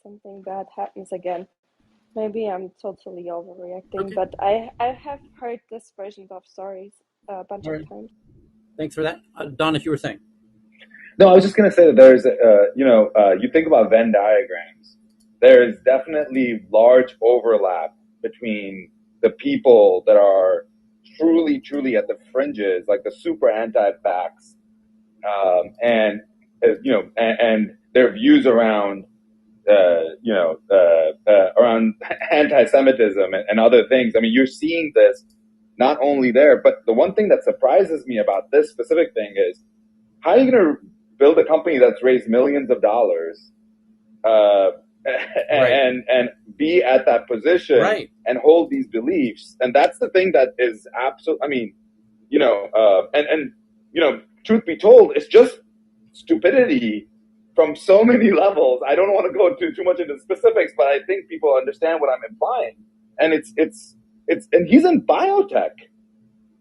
something bad happens again. Maybe I'm totally overreacting, but I have heard this version of stories a bunch of times. Thanks for that. Don, if you were saying. No, I was just going to say that there's, you think about Venn diagrams. There is definitely large overlap between the people that are truly, truly at the fringes, like the super anti-vax, and their views around, around anti-Semitism and other things. I mean, you're seeing this not only there, but the one thing that surprises me about this specific thing is, how are you going to build a company that's raised millions of dollars and be at that position and hold these beliefs? And that's the thing that is absolute. I mean, truth be told, it's just stupidity from so many levels. I don't want to go too much into specifics, but I think people understand what I'm implying. And and he's in biotech.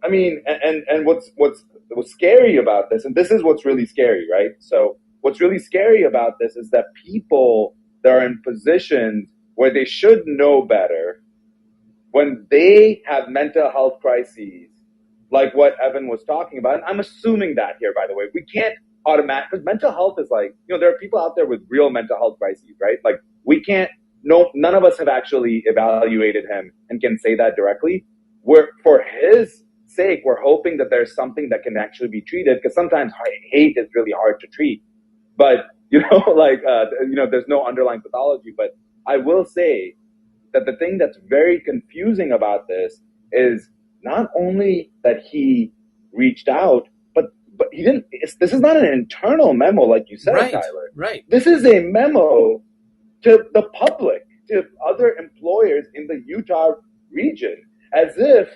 I mean, and what's scary about this, and this is what's really scary, right? So what's really scary about this is that people that are in positions where they should know better, when they have mental health crises, like what Evan was talking about, and I'm assuming that here, by the way, we can't because mental health is like, there are people out there with real mental health crises, right? Like none of us have actually evaluated him and can say that directly. For his sake, we're hoping that there's something that can actually be treated, because sometimes hate is really hard to treat. But, there's no underlying pathology. But I will say that the thing that's very confusing about this is not only that he reached out, but he didn't. This is not an internal memo, like you said, Tyler. Right. This is a memo to the public, to other employers in the Utah region, as if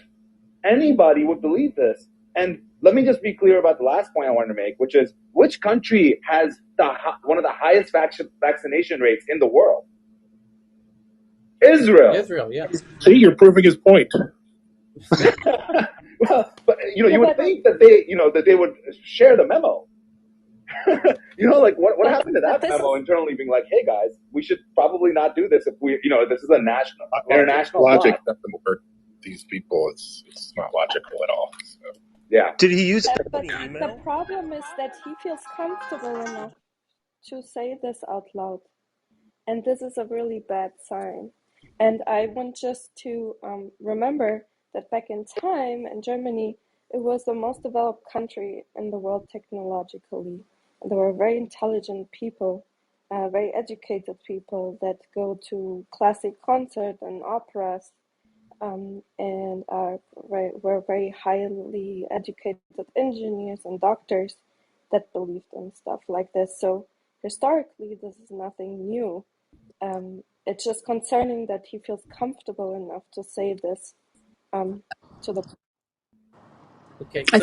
anybody would believe this. And let me just be clear about the last point I wanted to make, which is which country has one of the highest vaccination rates in the world? Israel. Israel, yeah. See, you're proving his point. Well, but you would think that they would share the memo. Like what happened to that memo internally being like, hey guys, we should probably not do this if we, this is a international logic law. doesn't work. These people, it's not logical at all. So. Yeah. Did he use but the problem is that he feels comfortable enough to say this out loud. And this is a really bad sign. And I want just to remember that back in time in Germany, it was the most developed country in the world technologically. And there were very intelligent people, very educated people that go to classic concerts and operas, and were very highly educated engineers and doctors that believed in stuff like this. So historically, this is nothing new. It's just concerning that he feels comfortable enough to say this to the. Okay, I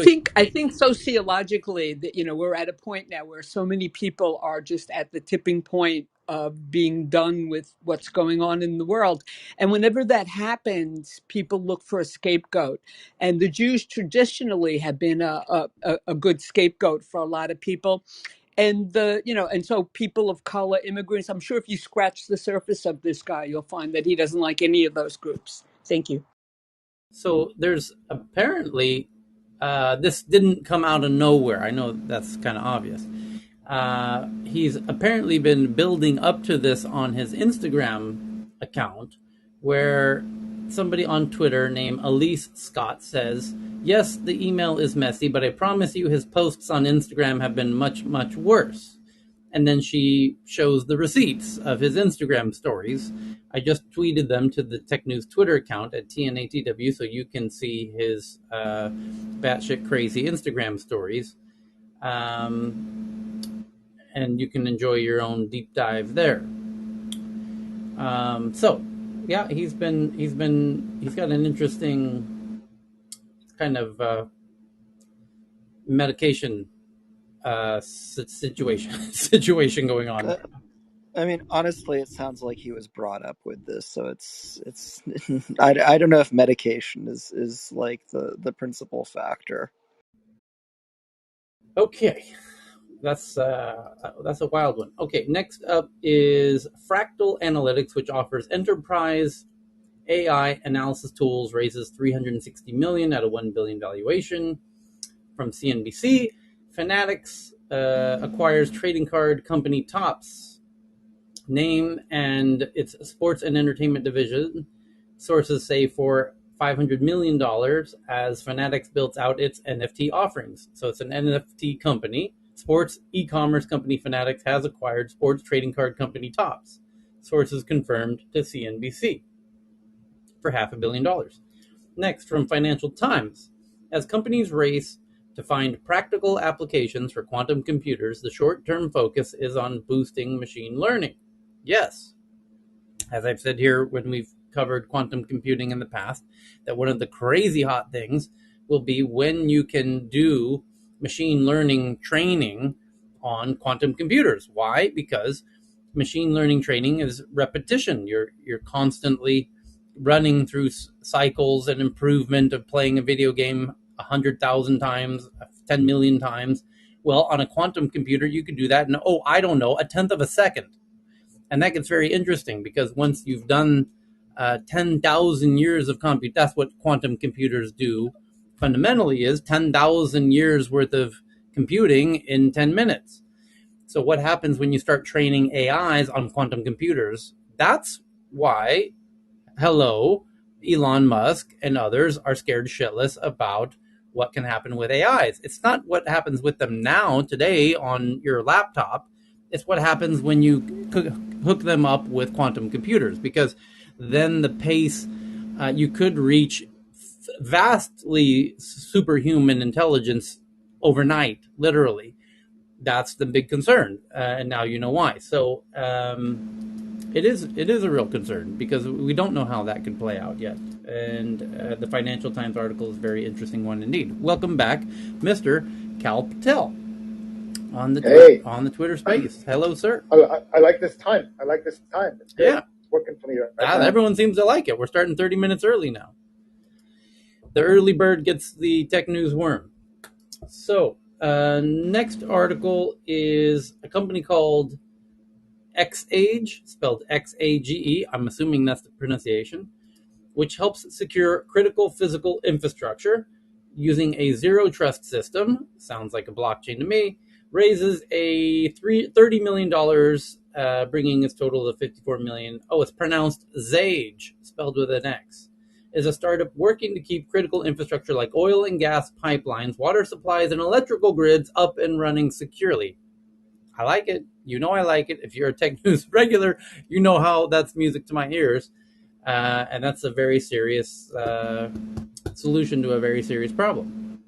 think sociologically that we're at a point now where so many people are just at the tipping point of being done with what's going on in the world, and whenever that happens, people look for a scapegoat, and the Jews traditionally have been a good scapegoat for a lot of people. And and so people of color, immigrants, I'm sure if you scratch the surface of this guy, you'll find that he doesn't like any of those groups. Thank you. So there's apparently, this didn't come out of nowhere. I know that's kind of obvious. He's apparently been building up to this on his Instagram account, where somebody on Twitter named Elise Scott says, yes, the email is messy, but I promise you his posts on Instagram have been much, much worse. And then she shows the receipts of his Instagram stories. I just tweeted them to the Tech News Twitter account at TNATW, so you can see his batshit crazy Instagram stories. And you can enjoy your own deep dive there. So, yeah, he's got an interesting kind of medication situation going on. I mean, honestly, it sounds like he was brought up with this, so it's. I don't know if medication is like the principal factor. Okay, that's a wild one. Okay, next up is Fractal Analytics, which offers enterprise AI analysis tools, raises $360 million at a $1 billion valuation from CNBC. Fanatics acquires trading card company Topps name and its sports and entertainment division. Sources say for $500 million as Fanatics builds out its NFT offerings. So it's an NFT company. Sports e-commerce company Fanatics has acquired sports trading card company Topps. Sources confirmed to CNBC for $500 million. Next, from Financial Times, as companies race to find practical applications for quantum computers, the short-term focus is on boosting machine learning. Yes, as I've said here when we've covered quantum computing in the past, that one of the crazy hot things will be when you can do machine learning training on quantum computers. Why? Because machine learning training is repetition. You're constantly running through cycles and improvement of playing a video game 100,000 times, 10 million times. Well, on a quantum computer, you could do that in, a tenth of a second. And that gets very interesting because once you've done 10,000 years of compute, that's what quantum computers do fundamentally, is 10,000 years worth of computing in 10 minutes. So what happens when you start training AIs on quantum computers? That's why, Elon Musk and others are scared shitless about what can happen with AIs. It's not what happens with them now, today, on your laptop. It's what happens when you hook them up with quantum computers, because then the pace, you could reach vastly superhuman intelligence overnight, literally. That's the big concern, and now you know why. So It is a real concern because we don't know how that could play out yet. And the Financial Times article is a very interesting one indeed. Welcome back, Mr. Cal Patel, on the on the Twitter space. Hello, sir. I like this time. I like this time. It's good. Yeah, It's working for me right now. everyone seems to like it. We're starting 30 minutes early now. The early bird gets the tech news worm. So, next article is a company called Xage, spelled Xage. I'm assuming that's the pronunciation, which helps secure critical physical infrastructure using a zero trust system. Sounds like a blockchain to me. Raises a $30 million, bringing its total to $54 million. Oh, it's pronounced Zage, spelled with an X. Is a startup working to keep critical infrastructure like oil and gas pipelines, water supplies, and electrical grids up and running securely. I like it. You know I like it. If you're a Tech News regular, you know how that's music to my ears. And that's a very serious solution to a very serious problem.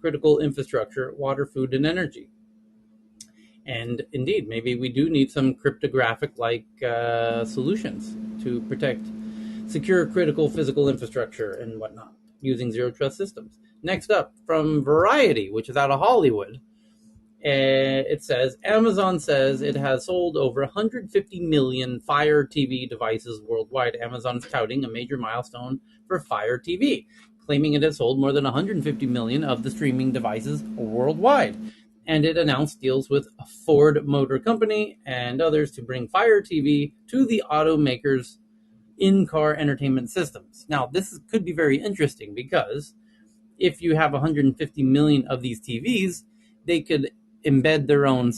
Critical infrastructure, water, food, and energy. And indeed, maybe we do need some cryptographic-like solutions to protect secure critical physical infrastructure and whatnot using zero trust systems. Next up, from Variety, which is out of Hollywood, it says Amazon says it has sold over 150 million Fire TV devices worldwide. Amazon is touting a major milestone for Fire TV, claiming it has sold more than 150 million of the streaming devices worldwide. And it announced deals with Ford Motor Company and others to bring Fire TV to the automakers' in-car entertainment systems. Now, this could be very interesting because if you have 150 million of these TVs, they could embed their own,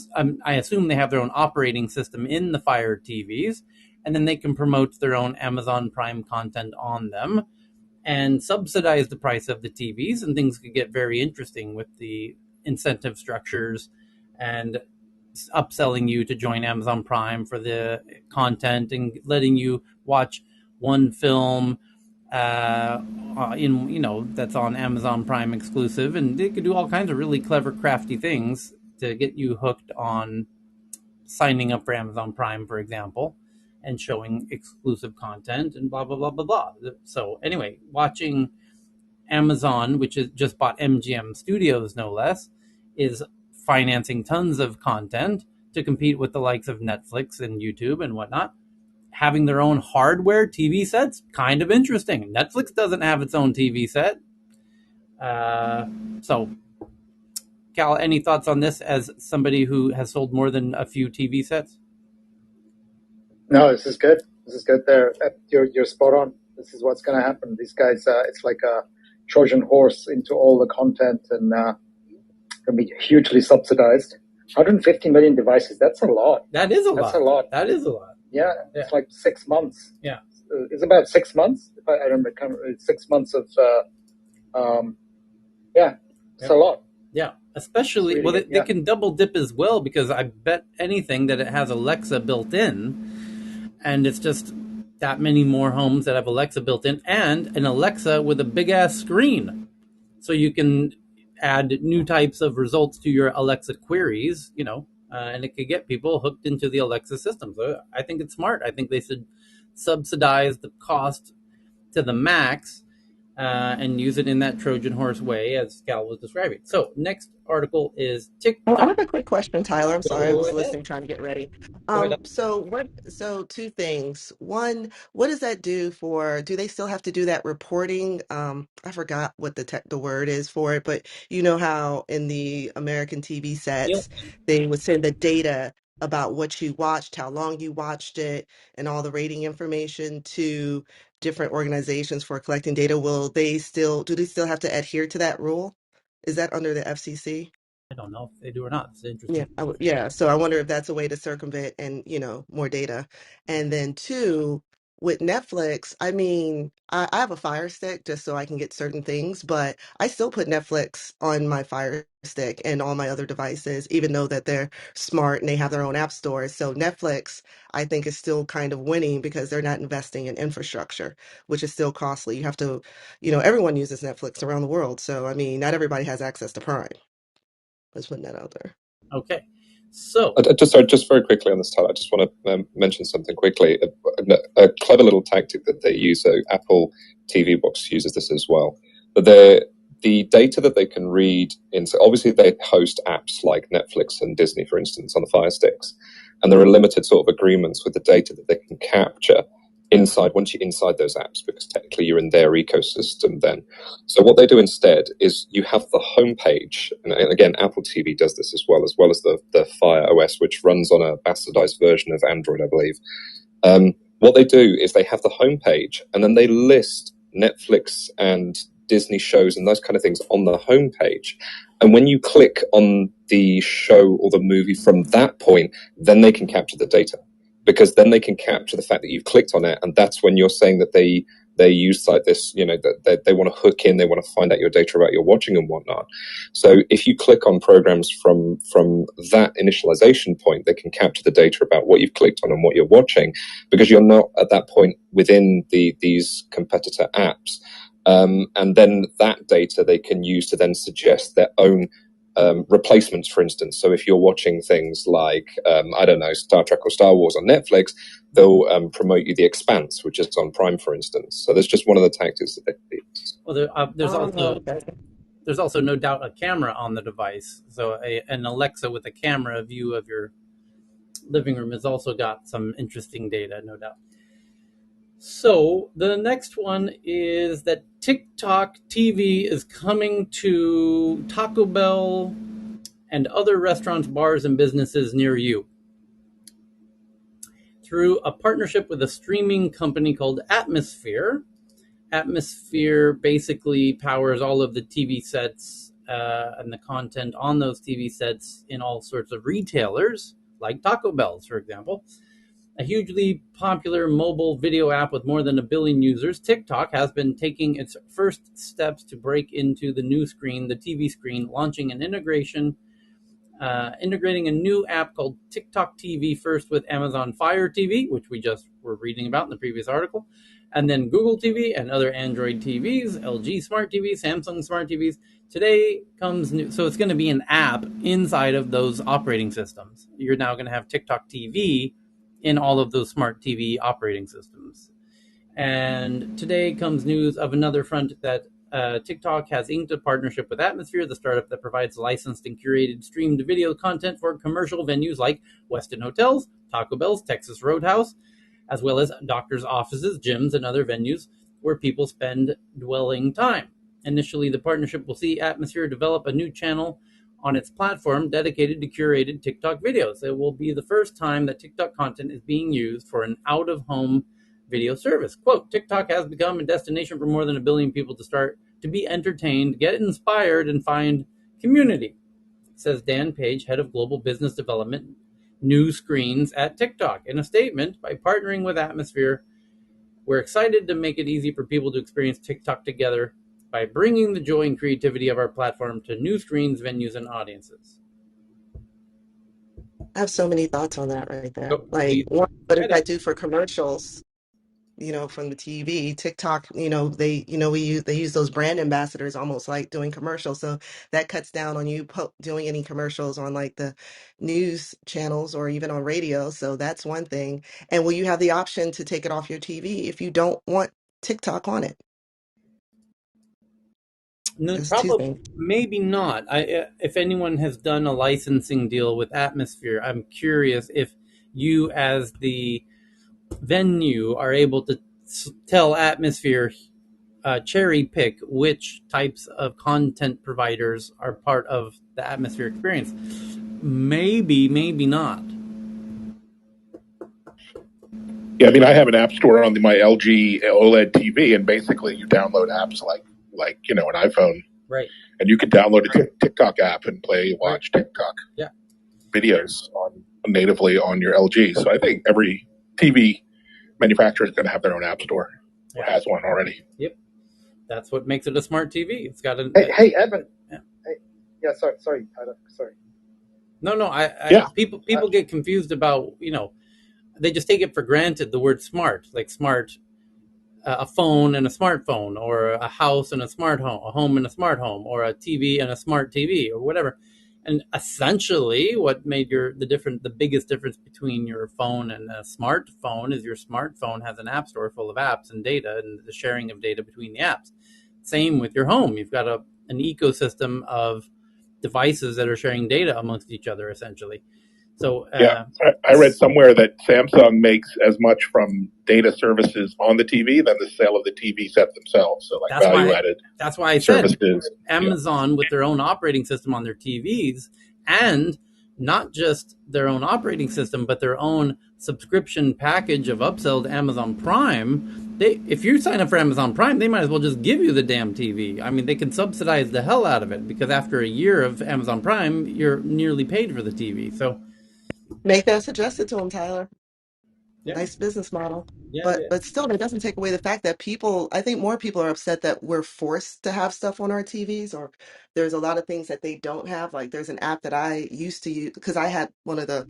I assume they have their own operating system in the Fire TVs, and then they can promote their own Amazon Prime content on them and subsidize the price of the TVs, and things could get very interesting with the incentive structures and upselling you to join Amazon Prime for the content and letting you watch one film that's on Amazon Prime exclusive, and they could do all kinds of really clever, crafty things to get you hooked on signing up for Amazon Prime, for example, and showing exclusive content and blah blah blah blah blah. So anyway, watching Amazon, which is just bought MGM Studios, no less, is financing tons of content to compete with the likes of Netflix and YouTube and whatnot. Having their own hardware TV sets, kind of interesting. Netflix doesn't have its own TV set. So, Cal, any thoughts on this as somebody who has sold more than a few TV sets? No, this is good. This is good. There, you're spot on. This is what's going to happen. These guys, it's like a Trojan horse into all the content, and going to be hugely subsidized. 150 million devices. That's a lot. That is a lot. That's a lot. That is a lot. Yeah, it's like 6 months. Yeah, it's about 6 months. If I remember, 6 months of. Yeah, it's a lot. Yeah, especially, really, they can double dip as well, because I bet anything that it has Alexa built in, and it's just that many more homes that have Alexa built in, and an Alexa with a big ass screen, so you can add new types of results to your Alexa queries, and it could get people hooked into the Alexa system. So I think it's smart. I think they should subsidize the cost to the max, and use it in that Trojan horse way, as Cal was describing. So next article is TikTok. Oh, I have a quick question, Tyler. I'm sorry, I was listening, trying to get ready. So two things. One, what does that do for, do they still have to do that reporting? I forgot what the word is for it, but you know how in the American TV sets, they would send the data about what you watched, how long you watched it, and all the rating information to different organizations for collecting data. Do they still have to adhere to that rule? Is that under the FCC? I don't know if they do or not. It's interesting. Yeah. So I wonder if that's a way to circumvent and, more data. And then two, with Netflix, I mean, I have a Fire Stick just so I can get certain things, but I still put Netflix on my Fire Stick and all my other devices, even though that they're smart and they have their own app stores. So Netflix, I think, is still kind of winning because they're not investing in infrastructure, which is still costly. You have to, everyone uses Netflix around the world. So, I mean, not everybody has access to Prime. Let's put that out there. Okay. So, just very quickly on this, Tyler, I just want to mention something quickly. A clever little tactic that they use, so Apple TV Box uses this as well. But the data that they can read, so obviously they host apps like Netflix and Disney, for instance, on the Fire Sticks, and there are limited sort of agreements with the data that they can capture once you're inside those apps, because technically you're in their ecosystem then. So what they do instead is you have the homepage, and again, Apple TV does this as well as the Fire OS, which runs on a bastardized version of Android, I believe. What they do is they have the homepage, and then they list Netflix and Disney shows and those kind of things on the homepage. And when you click on the show or the movie from that point, then they can capture the data, because then they can capture the fact that you've clicked on it, and that's when you're saying that they use like this, that they want to hook in, they want to find out your data about your watching and whatnot. So if you click on programs from that initialization point, they can capture the data about what you've clicked on and what you're watching, because you're not at that point within these competitor apps. And then that data they can use to then suggest their own replacements, for instance. So if you're watching things like, I don't know, Star Trek or Star Wars on Netflix, they'll promote you The Expanse, which is on Prime, for instance. So that's just one of the tactics that they use. Well, there's also no doubt a camera on the device. So an Alexa with a camera view of your living room has also got some interesting data, no doubt. So the next one is that TikTok TV is coming to Taco Bell and other restaurants, bars, and businesses near you through a partnership with a streaming company called Atmosphere. Atmosphere basically powers all of the TV sets and the content on those TV sets in all sorts of retailers, like Taco Bell's, for example. A hugely popular mobile video app with more than 1 billion users, TikTok has been taking its first steps to break into the new screen, the TV screen, launching an integrating a new app called TikTok TV, first with Amazon Fire TV, which we just were reading about in the previous article, and then Google TV and other Android TVs, LG Smart TVs, Samsung Smart TVs. Today comes new, so it's going to be an app inside of those operating systems. You're now going to have TikTok TV in all of those smart TV operating systems. And today comes news of another front that TikTok has inked a partnership with Atmosphere, the startup that provides licensed and curated streamed video content for commercial venues like Westin Hotels, Taco Bell's, Texas Roadhouse, as well as doctors' offices, gyms, and other venues where people spend dwelling time. Initially, the partnership will see Atmosphere develop a new channel on its platform dedicated to curated TikTok videos. It will be the first time that TikTok content is being used for an out-of-home video service. Quote, TikTok has become a destination for more than 1 billion people to start to be entertained, get inspired, and find community, says Dan Page, head of global business development, new screens at TikTok. In a statement, by partnering with Atmosphere, we're excited to make it easy for people to experience TikTok together by bringing the joy and creativity of our platform to new screens, venues, and audiences. I have so many thoughts on that right there. Like, what does that do for commercials? From the TV, TikTok, they use those brand ambassadors almost like doing commercials. So that cuts down on you doing any commercials on like the news channels or even on radio. So that's one thing. And will you have the option to take it off your TV if you don't want TikTok on it? No, There's two probably, things. maybe not. If anyone has done a licensing deal with Atmosphere, I'm curious if you, as the venue, are able to tell Atmosphere, cherry pick which types of content providers are part of the Atmosphere experience. Maybe not. Yeah, I mean, I have an app store on my LG OLED TV, and basically you download apps like an iPhone, right? And you can download a TikTok app and watch TikTok videos natively on your LG. So I think every TV manufacturer is going to have their own app store, or has one already. Yep, that's what makes it a smart TV. It's got a hey Evan. Yeah. Sorry, Tyler. Sorry. No. People get confused about they just take it for granted, the word smart, like smart, a phone and a smartphone, or a house and a smart home, a home and a smart home, or a TV and a smart TV, or whatever. And essentially, what made the biggest difference between your phone and a smartphone is your smartphone has an app store full of apps and data and the sharing of data between the apps. Same with your home. You've got an ecosystem of devices that are sharing data amongst each other, essentially. So I read somewhere that Samsung makes as much from data services on the TV than the sale of the TV set themselves. So like value added. That's why I services. said Amazon with their own operating system on their TVs, and not just their own operating system, but their own subscription package of upsell to Amazon Prime. If you sign up for Amazon Prime, they might as well just give you the damn TV. I mean, they can subsidize the hell out of it because after a year of Amazon Prime, you're nearly paid for the TV. So Make that suggested to them, Tyler. yeah. Nice business model. Yeah. But still, that doesn't take away the fact that I think more people are upset that we're forced to have stuff on our TVs, or there's a lot of things that they don't have. Like there's an app that I used to use because I had one of the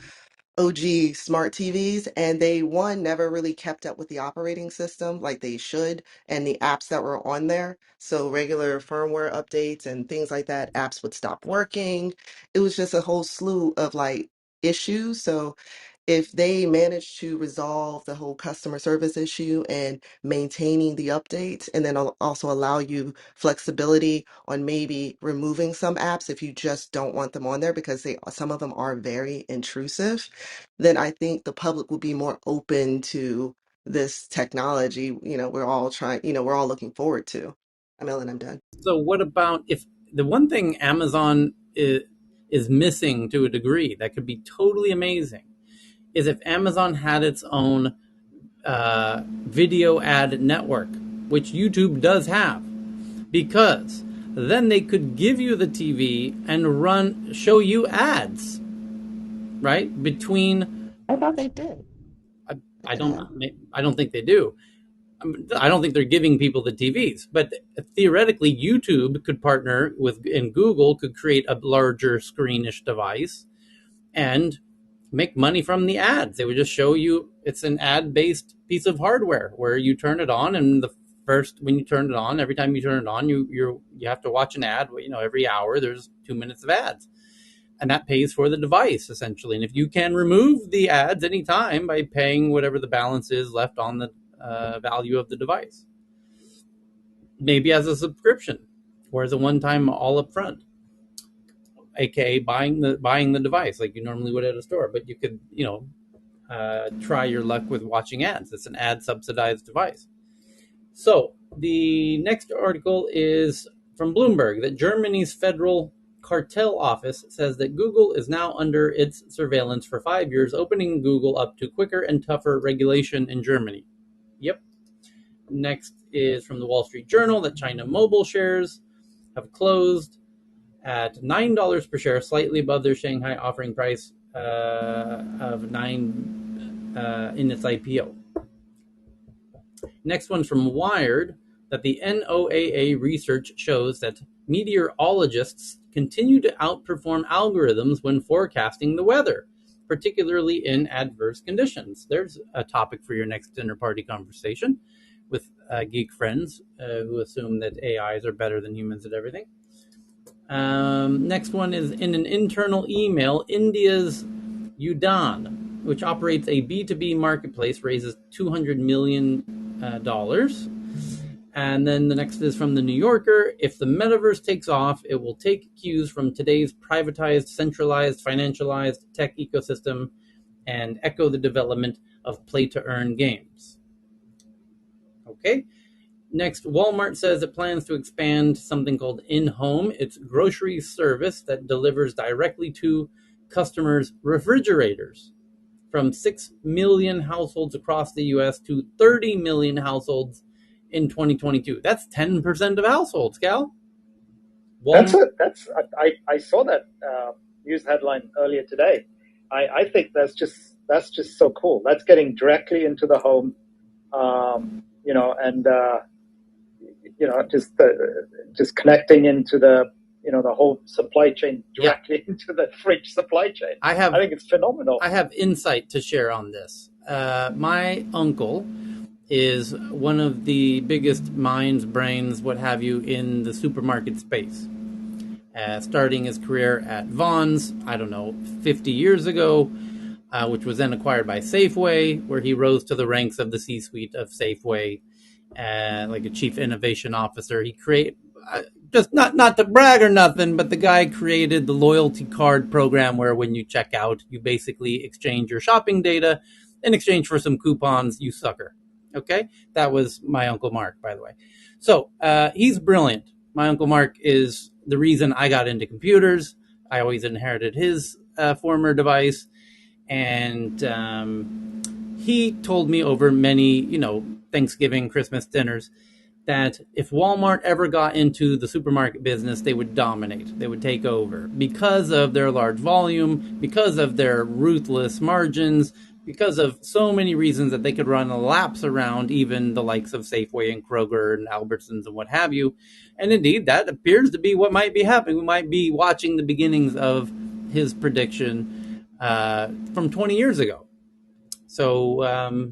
OG smart TVs, and they never really kept up with the operating system like they should, and the apps that were on there. So regular firmware updates and things like that, apps would stop working. It was just a whole slew of like issues. So if they manage to resolve the whole customer service issue and maintaining the updates, and then also allow you flexibility on maybe removing some apps if you just don't want them on there because some of them are very intrusive, then I think the public will be more open to this technology. We're all we're all looking forward to. I'm Ellen, I'm done. So what about if the one thing Amazon is missing to a degree that could be totally amazing is if Amazon had its own video ad network, which YouTube does have, because then they could give you the TV and show you ads, right? Between I thought they did. I don't think they do. I don't think they're giving people the TVs, but theoretically, YouTube could partner and Google could create a larger screenish device and make money from the ads. They would just show you it's an ad-based piece of hardware where you turn it on, and when you turn it on, every time you turn it on, you have to watch an ad. Every hour there's 2 minutes of ads, and that pays for the device essentially. And if you can remove the ads anytime by paying whatever the balance is left on the value of the device, maybe as a subscription or as a one-time all up front, aka buying the device like you normally would at a store, but you could try your luck with watching ads. It's an ad subsidized device. So the next article is from Bloomberg that Germany's Federal Cartel Office says that Google is now under its surveillance for 5 years, opening Google up to quicker and tougher regulation in Germany. Yep. Next is from the Wall Street Journal that China mobile shares have closed at $9 per share, slightly above their Shanghai offering price of $9 in its IPO. Next one's from Wired that the NOAA research shows that meteorologists continue to outperform algorithms when forecasting the weather, particularly in adverse conditions. There's a topic for your next dinner party conversation with geek friends who assume that AIs are better than humans at everything. Next one is in an internal email, India's Udaan, which operates a B2B marketplace, raises $200 million. And then the next is from the New Yorker. If the metaverse takes off, it will take cues from today's privatized, centralized, financialized tech ecosystem and echo the development of play-to-earn games. Okay. Next, Walmart says it plans to expand something called In-Home, its grocery service that delivers directly to customers' refrigerators, from 6 million households across the U.S. to 30 million households in 2022. That's 10% of households, Cal. I saw that news headline earlier today. I think that's just so cool. That's getting directly into the home, just connecting into the the whole supply chain directly into the fridge supply chain. I think it's phenomenal. I have insight to share on this. My uncle is one of the biggest minds, brains, what have you, in the supermarket space. starting his career at Vaughn's, I don't know, 50 years ago, which was then acquired by Safeway, where he rose to the ranks of the C-suite of Safeway, like a chief innovation officer. He created, just not to brag or nothing, but the guy created the loyalty card program where when you check out, you basically exchange your shopping data in exchange for some coupons, you sucker. Okay? That was my Uncle Mark, by the way. So he's brilliant. My Uncle Mark is the reason I got into computers. I always inherited his former device. And he told me over many, Thanksgiving, Christmas dinners, that if Walmart ever got into the supermarket business, they would dominate. They would take over because of their large volume, because of their ruthless margins, because of so many reasons that they could run laps around even the likes of Safeway and Kroger and Albertsons and what have you. And indeed, that appears to be what might be happening. We might be watching the beginnings of his prediction from 20 years ago. So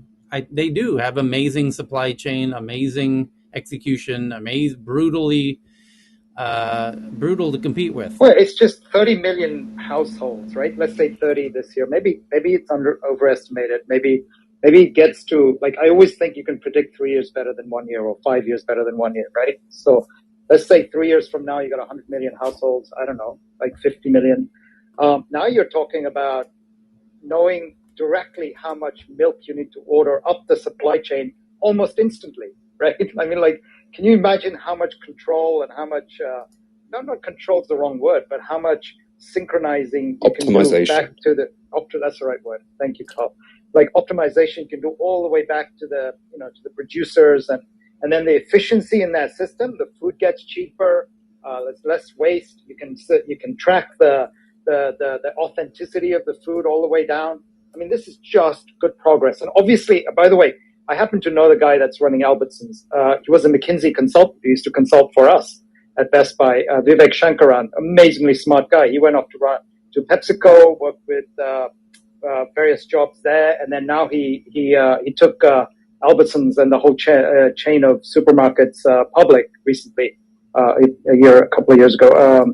they do have amazing supply chain, amazing execution, brutal to compete with. Well, it's just 30 million households, right? Let's say 30 this year. Maybe it's overestimated. Maybe it gets to, like, I always think you can predict 3 years better than 1 year or 5 years better than 1 year, right? So let's say 3 years from now, you got 100 million households. I don't know, like 50 million. Now you're talking about knowing directly how much milk you need to order up the supply chain almost instantly, right? I mean, like, can you imagine how much control and how much, not control is the wrong word, but how much synchronizing you can do back to that's the right word. Thank you, Carl. Like optimization you can do all the way back to the, to the producers and then the efficiency in that system, the food gets cheaper, there's less waste. You can track the authenticity of the food all the way down. I mean, this is just good progress. And obviously, by the way, I happen to know the guy that's running Albertsons. He was a McKinsey consultant. He used to consult for us at Best Buy. Vivek Shankaran, amazingly smart guy. He went off to PepsiCo, worked with various jobs there, and then now he took Albertsons and the whole chain of supermarkets public recently, a couple of years ago.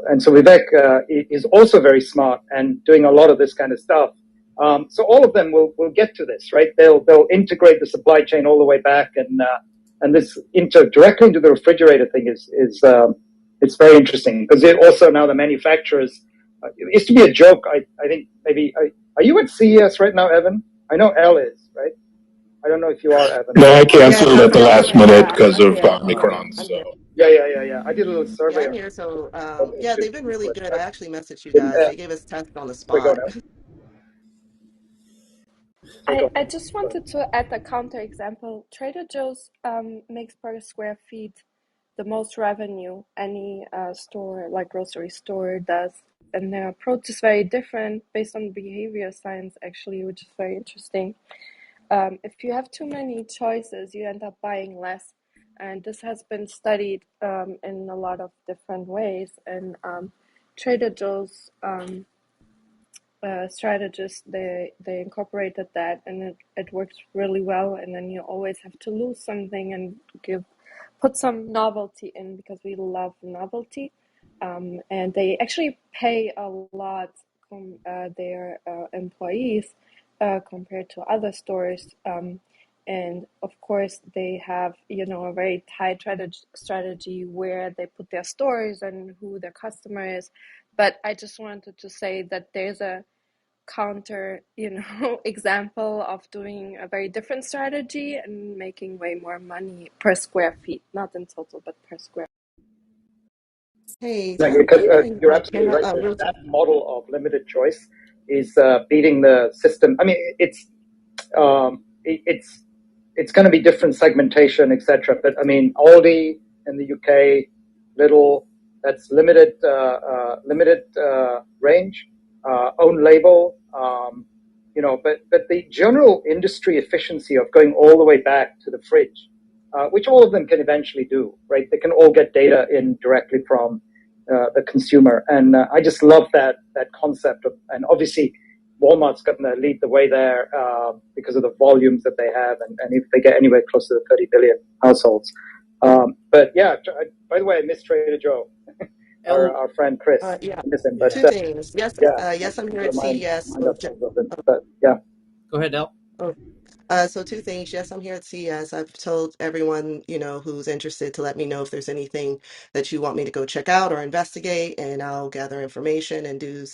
And so Vivek is also very smart and doing a lot of this kind of stuff. So all of them will get to this, right? They'll integrate the supply chain all the way back, and this directly into the refrigerator thing is it's very interesting because also now the manufacturers. It used to be a joke. I think maybe are you at CES right now, Evan? I know Elle is, right? I don't know if you are, Evan. No, I canceled Yes, at the last minute because I'm of here. Omicron. I'm So here. Yeah. I did a little Yeah, survey I'm on here. So, it. yeah, they've been really good. I actually messaged you Didn't guys. They gave us tests on the we go spot. now? I just wanted to add a counterexample. Trader Joe's makes per square feet the most revenue any store, like grocery store, does. And their approach is very different based on behavior science, actually, which is very interesting. If you have too many choices, you end up buying less. And this has been studied in a lot of different ways. And Trader Joe's strategists, they incorporated that, and it works really well. And then you always have to lose something and put some novelty in, because we love novelty. And they actually pay a lot from their employees compared to other stores. And of course, they have, a very tight strategy where they put their stores and who their customer is. But I just wanted to say that there's a counter, example of doing a very different strategy and making way more money per square feet, not in total, but per square. Hey, so Exactly, I'm because wondering, you're like, absolutely right. real That model of limited choice is beating the system. I mean, it's going to be different segmentation, etc. But I mean, Aldi in the UK, Lidl, that's limited range, own label. But the general industry efficiency of going all the way back to the fridge, which all of them can eventually do, right? They can all get data in directly from the consumer, and I just love that concept of, and obviously Walmart's going to lead the way there because of the volumes that they have, and if they get anywhere close to the 30 billion households. But yeah, by the way, I miss Trader Joe. our friend Chris. Yeah. Miss him, but Two things. Yes, yeah, yes, I'm here at remind CES. us of it. But yeah. Go ahead, Al. So two things. Yes, I'm here at CES. I've told everyone, who's interested to let me know if there's anything that you want me to go check out or investigate, and I'll gather information and do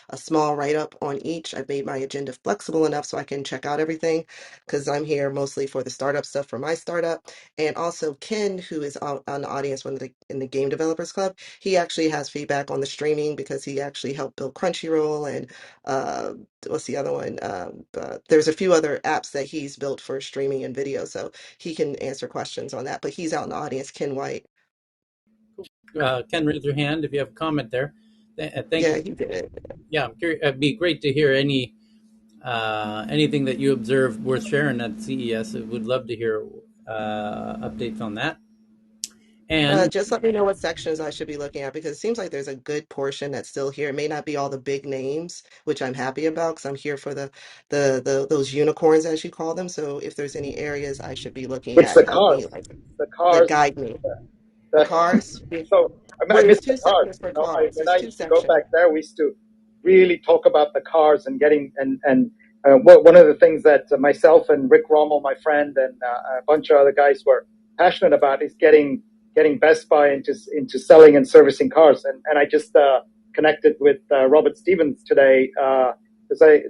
a small write-up on each. I've made my agenda flexible enough so I can check out everything because I'm here mostly for the startup stuff for my startup. And also Ken, who is on the audience in the Game Developers Club, he actually has feedback on the streaming because he actually helped build Crunchyroll and uh, what's the other one? There's a few other apps that he's built for streaming and video, so he can answer questions on that. But he's out in the audience, Ken White. Ken, raise your hand if you have a comment there. Thank Yeah, you. he did. Yeah, I'm curious. It'd be great to hear anything that you observed worth sharing at CES. I would love to hear updates on that. And Just let me know what sections I should be looking at because it seems like there's a good portion that's still here. It may not be all the big names, which I'm happy about because I'm here for the those unicorns as you call them. So if there's any areas I should be looking It's at, the help me, cars. like The that cars. guide me. The The, cars. so I Well, miss there's the two cars. sections for You know, cars. when There's I two used to go sections. back there, we used to really talk about the cars and getting and one of the things that myself and Rick Rommel, my friend, and a bunch of other guys were passionate about is getting Best Buy into selling and servicing cars. And I just connected with Robert Stevens today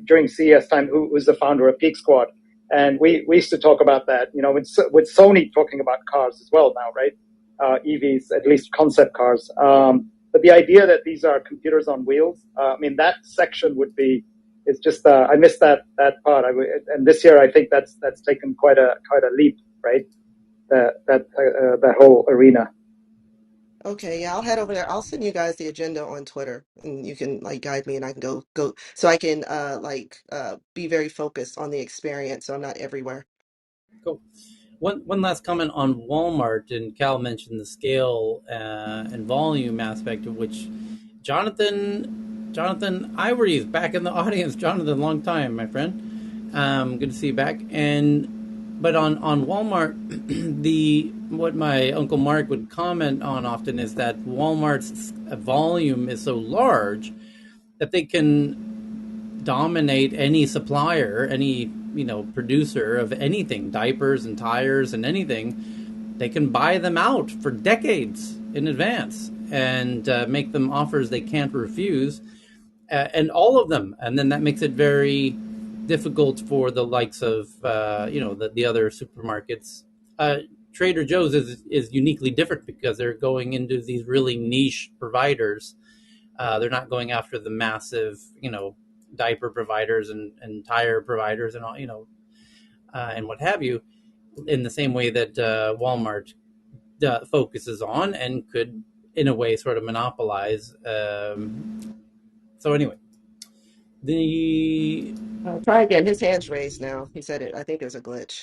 during CES time, who was the founder of Geek Squad. And we used to talk about that, with Sony talking about cars as well now, right? EVs, at least concept cars. But the idea that these are computers on wheels, that section is just, I missed that part. And this year, I think that's taken quite a leap, right? That whole arena. Okay, yeah, I'll head over there. I'll send you guys the agenda on Twitter and you can like guide me and I can go so I can be very focused on the experience so I'm not everywhere. cool. One last comment on Walmart, and Cal mentioned the scale and volume aspect of which Jonathan Ivory is back in the audience. Jonathan, long time, my friend. Good to see you back. But on Walmart, what my Uncle Mark would comment on often is that Walmart's volume is so large that they can dominate any supplier, any producer of anything, diapers and tires and anything. They can buy them out for decades in advance and make them offers they can't refuse, and all of them. And then that makes it very difficult for the likes of the other supermarkets. Trader Joe's is uniquely different because they're going into these really niche providers. They're not going after the massive, diaper providers and tire providers and all, and what have you, in the same way that Walmart focuses on and could, in a way, sort of monopolize. So anyway, Try again. His hand's raised now. He said it. I think there's a glitch.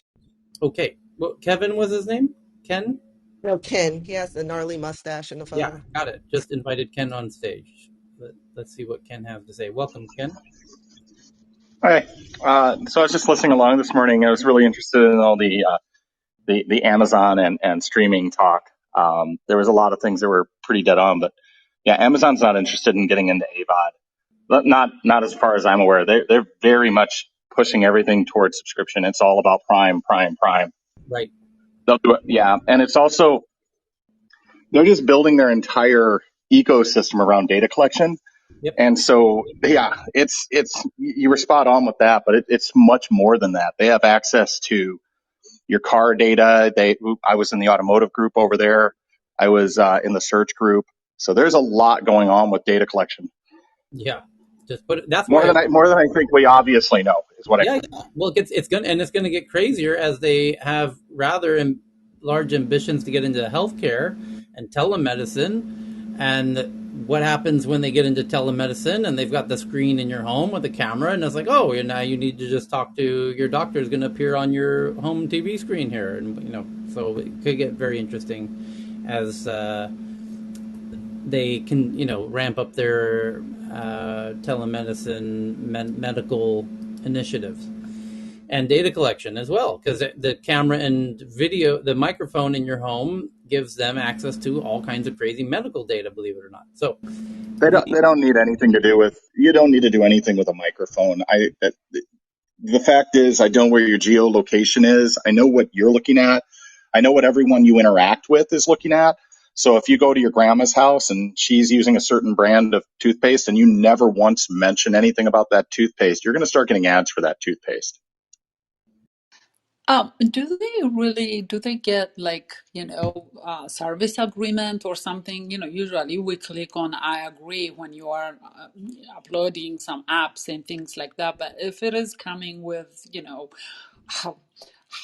Okay, well, Kevin was his name. Ken. No, Ken. He has the gnarly mustache in the Yeah, photo. got it. Just invited Ken on stage. Let's see what Ken has to say. Welcome, Ken. Hi. So I was just listening along this morning. I was really interested in all the Amazon and streaming talk. There was a lot of things that were pretty dead on, but yeah, Amazon's not interested in getting into AVOD. Not as far as I'm aware. They're very much pushing everything towards subscription. It's all about Prime. Right. They'll do it. Yeah, and it's also they're just building their entire ecosystem around data collection. Yep. And so, yeah, it's you were spot on with that, but it's much more than that. They have access to your car data. I was in the automotive group over there. I was in the search group. So there's a lot going on with data collection. Yeah, just put it. That's More why. than I think we obviously know is what I. Yeah. Well, it's gonna get crazier as they have rather large ambitions to get into healthcare and telemedicine. And what happens when they get into telemedicine and they've got the screen in your home with a camera, and it's like, oh, now you need to just talk to your doctor is going to appear on your home TV screen here, and so it could get very interesting as they can ramp up their telemedicine medical initiatives and data collection as well, because the camera and video, the microphone in your home gives them access to all kinds of crazy medical data, believe it or not. So They don't need anything to do with, you don't need to do anything with a microphone. The fact is, I know where your geolocation is. I know what you're looking at. I know what everyone you interact with is looking at. So if you go to your grandma's house and she's using a certain brand of toothpaste and you never once mention anything about that toothpaste, you're going to start getting ads for that toothpaste. Do they get like, service agreement or something? Usually we click on I agree when you are uploading some apps and things like that. But if it is coming with, ho-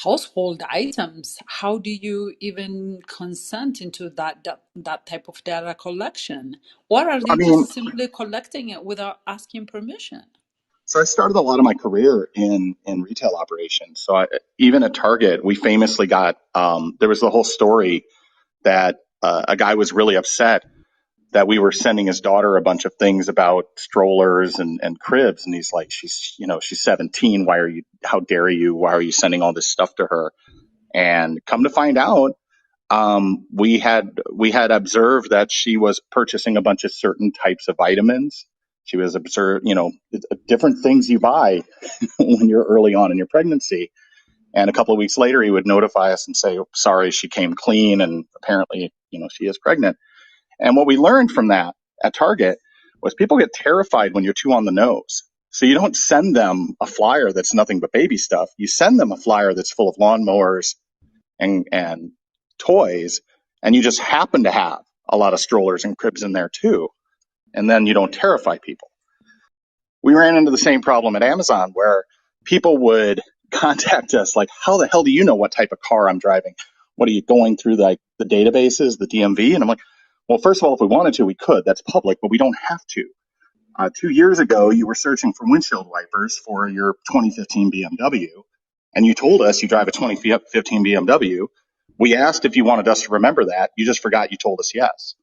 household items, how do you even consent into that type of data collection? Or are I they mean, just simply collecting it without asking permission? so I started a lot of my career in retail operations. So even at Target, we famously got, there was the whole story that a guy was really upset that we were sending his daughter a bunch of things about strollers and cribs. And he's like, she's 17. How dare you? Why are you sending all this stuff to her? And come to find out, we had observed that she was purchasing a bunch of certain types of vitamins. She was observed, different things you buy when you're early on in your pregnancy. And a couple of weeks later, he would notify us and say, oh, sorry, she came clean. And apparently, she is pregnant. And what we learned from that at Target was people get terrified when you're too on the nose. So you don't send them a flyer that's nothing but baby stuff. You send them a flyer that's full of lawnmowers and toys, and you just happen to have a lot of strollers and cribs in there too. And then you don't terrify people. We ran into the same problem at Amazon where people would contact us like, how the hell do you know what type of car I'm driving? What are you going through the databases, the DMV? And I'm like, well, first of all, if we wanted to, we could. That's public, but we don't have to. 2 years ago, you were searching for windshield wipers for your 2015 BMW, and you told us you drive a 2015 BMW. We asked if you wanted us to remember that. You just forgot you told us yes.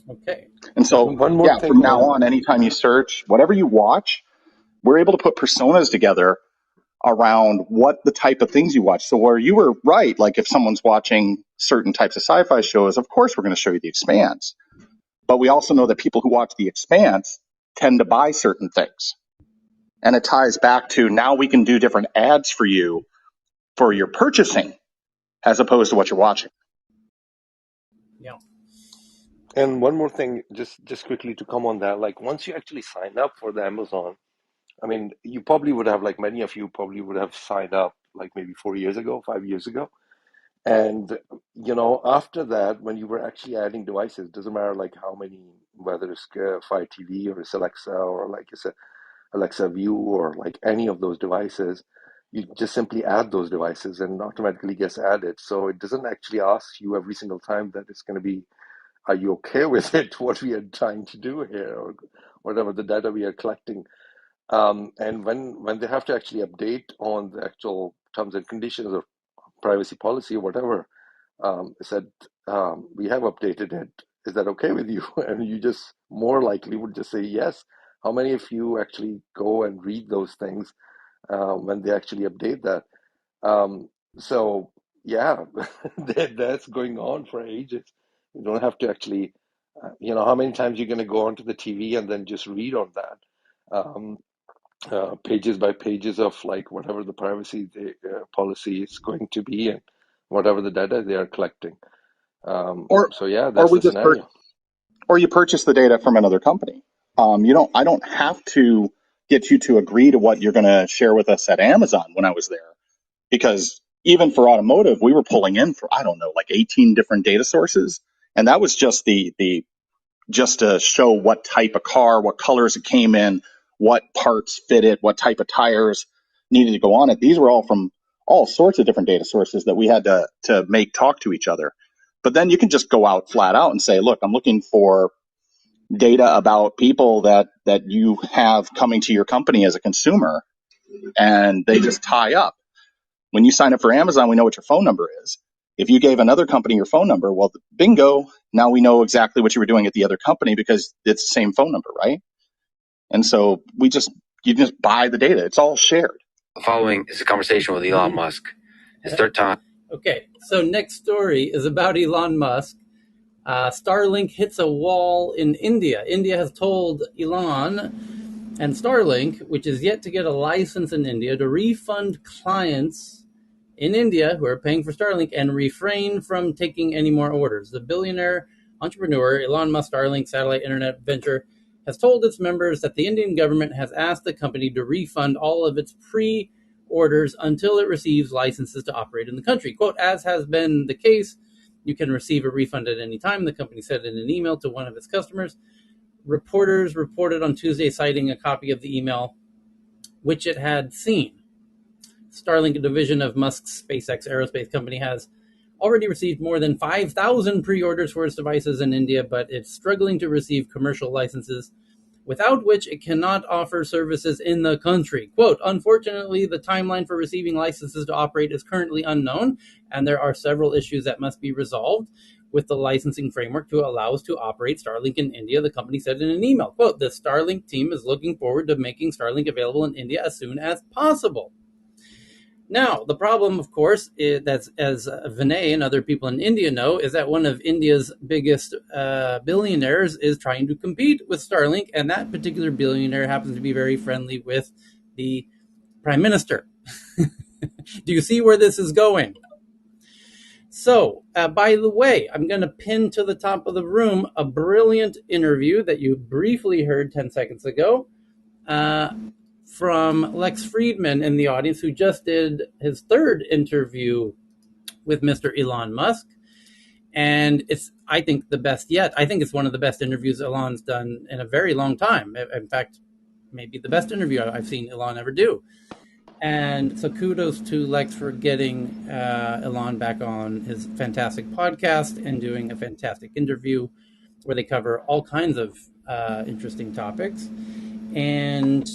Okay. And so, One more thing from now on. on, anytime you search, whatever you watch, we're able to put personas together around what the type of things you watch. So where you were right, like if someone's watching certain types of sci-fi shows, of course we're going to show you The Expanse. But we also know that people who watch The Expanse tend to buy certain things. And it ties back to now we can do different ads for you for your purchasing as opposed to what you're watching. Yeah. And one more thing, just quickly to come on that, like once you actually sign up for the Amazon, I mean, you probably would have, like many of you probably would have signed up like maybe 4 years ago, 5 years ago. And, after that, when you were actually adding devices, doesn't matter like how many, whether it's Fire TV or it's Alexa or like it's a Alexa View or like any of those devices, you just simply add those devices and automatically gets added. So it doesn't actually ask you every single time that it's going to be, are you okay with it, what we are trying to do here, or whatever the data we are collecting. And when they have to actually update on the actual terms and conditions or privacy policy or whatever, it said, we have updated it. Is that okay with you? And you just more likely would just say yes. How many of you actually go and read those things when they actually update that? So yeah, that's going on for ages. You don't have to actually, how many times you're going to go onto the TV and then just read on that, pages by pages of like whatever the privacy policy is going to be and whatever the data they are collecting. So yeah, Or that's we the just scenario. or you purchase the data from another company. I don't have to get you to agree to what you're going to share with us at Amazon when I was there, because even for automotive, we were pulling in for, I don't know, like 18 different data sources. And that was just just to show what type of car, what colors it came in, what parts fit it, what type of tires needed to go on it. These were all from all sorts of different data sources that we had to make talk to each other. But then you can just go out flat out and say, look, I'm looking for data about people that you have coming to your company as a consumer, and they just tie up. When you sign up for Amazon, we know what your phone number is. If you gave another company your phone number, well, bingo, now we know exactly what you were doing at the other company because it's the same phone number, right? And so you just buy the data. It's all shared. The following is a conversation with Elon Musk. His third time. Okay, so next story is about Elon Musk. Starlink hits a wall in India. India has told Elon and Starlink, which is yet to get a license in India, to refund clients in India who are paying for Starlink and refrain from taking any more orders. The billionaire entrepreneur, Elon Musk Starlink satellite internet venture, has told its members that the Indian government has asked the company to refund all of its pre-orders until it receives licenses to operate in the country. Quote, as has been the case, you can receive a refund at any time, the company said in an email to one of its customers. Reporters reported on Tuesday citing a copy of the email, which it had seen. Starlink, a division of Musk's SpaceX aerospace company, has already received more than 5,000 pre-orders for its devices in India, but it's struggling to receive commercial licenses, without which it cannot offer services in the country. Quote, unfortunately, the timeline for receiving licenses to operate is currently unknown, and there are several issues that must be resolved with the licensing framework to allow us to operate Starlink in India, the company said in an email. Quote, the Starlink team is looking forward to making Starlink available in India as soon as possible. Now, the problem, of course, is that, as Vinay and other people in India know, is that one of India's biggest billionaires is trying to compete with Starlink, and that particular billionaire happens to be very friendly with the Prime Minister. Do you see where this is going? So, by the way, I'm going to pin to the top of the room a brilliant interview that you briefly heard 10 seconds ago. From Lex Friedman in the audience, who just did his third interview with Mr. Elon Musk. And it's, I think, the best yet. I think it's one of the best interviews Elon's done in a very long time. In fact, maybe the best interview I've seen Elon ever do. And so kudos to Lex for getting Elon back on his fantastic podcast and doing a fantastic interview where they cover all kinds of interesting topics. And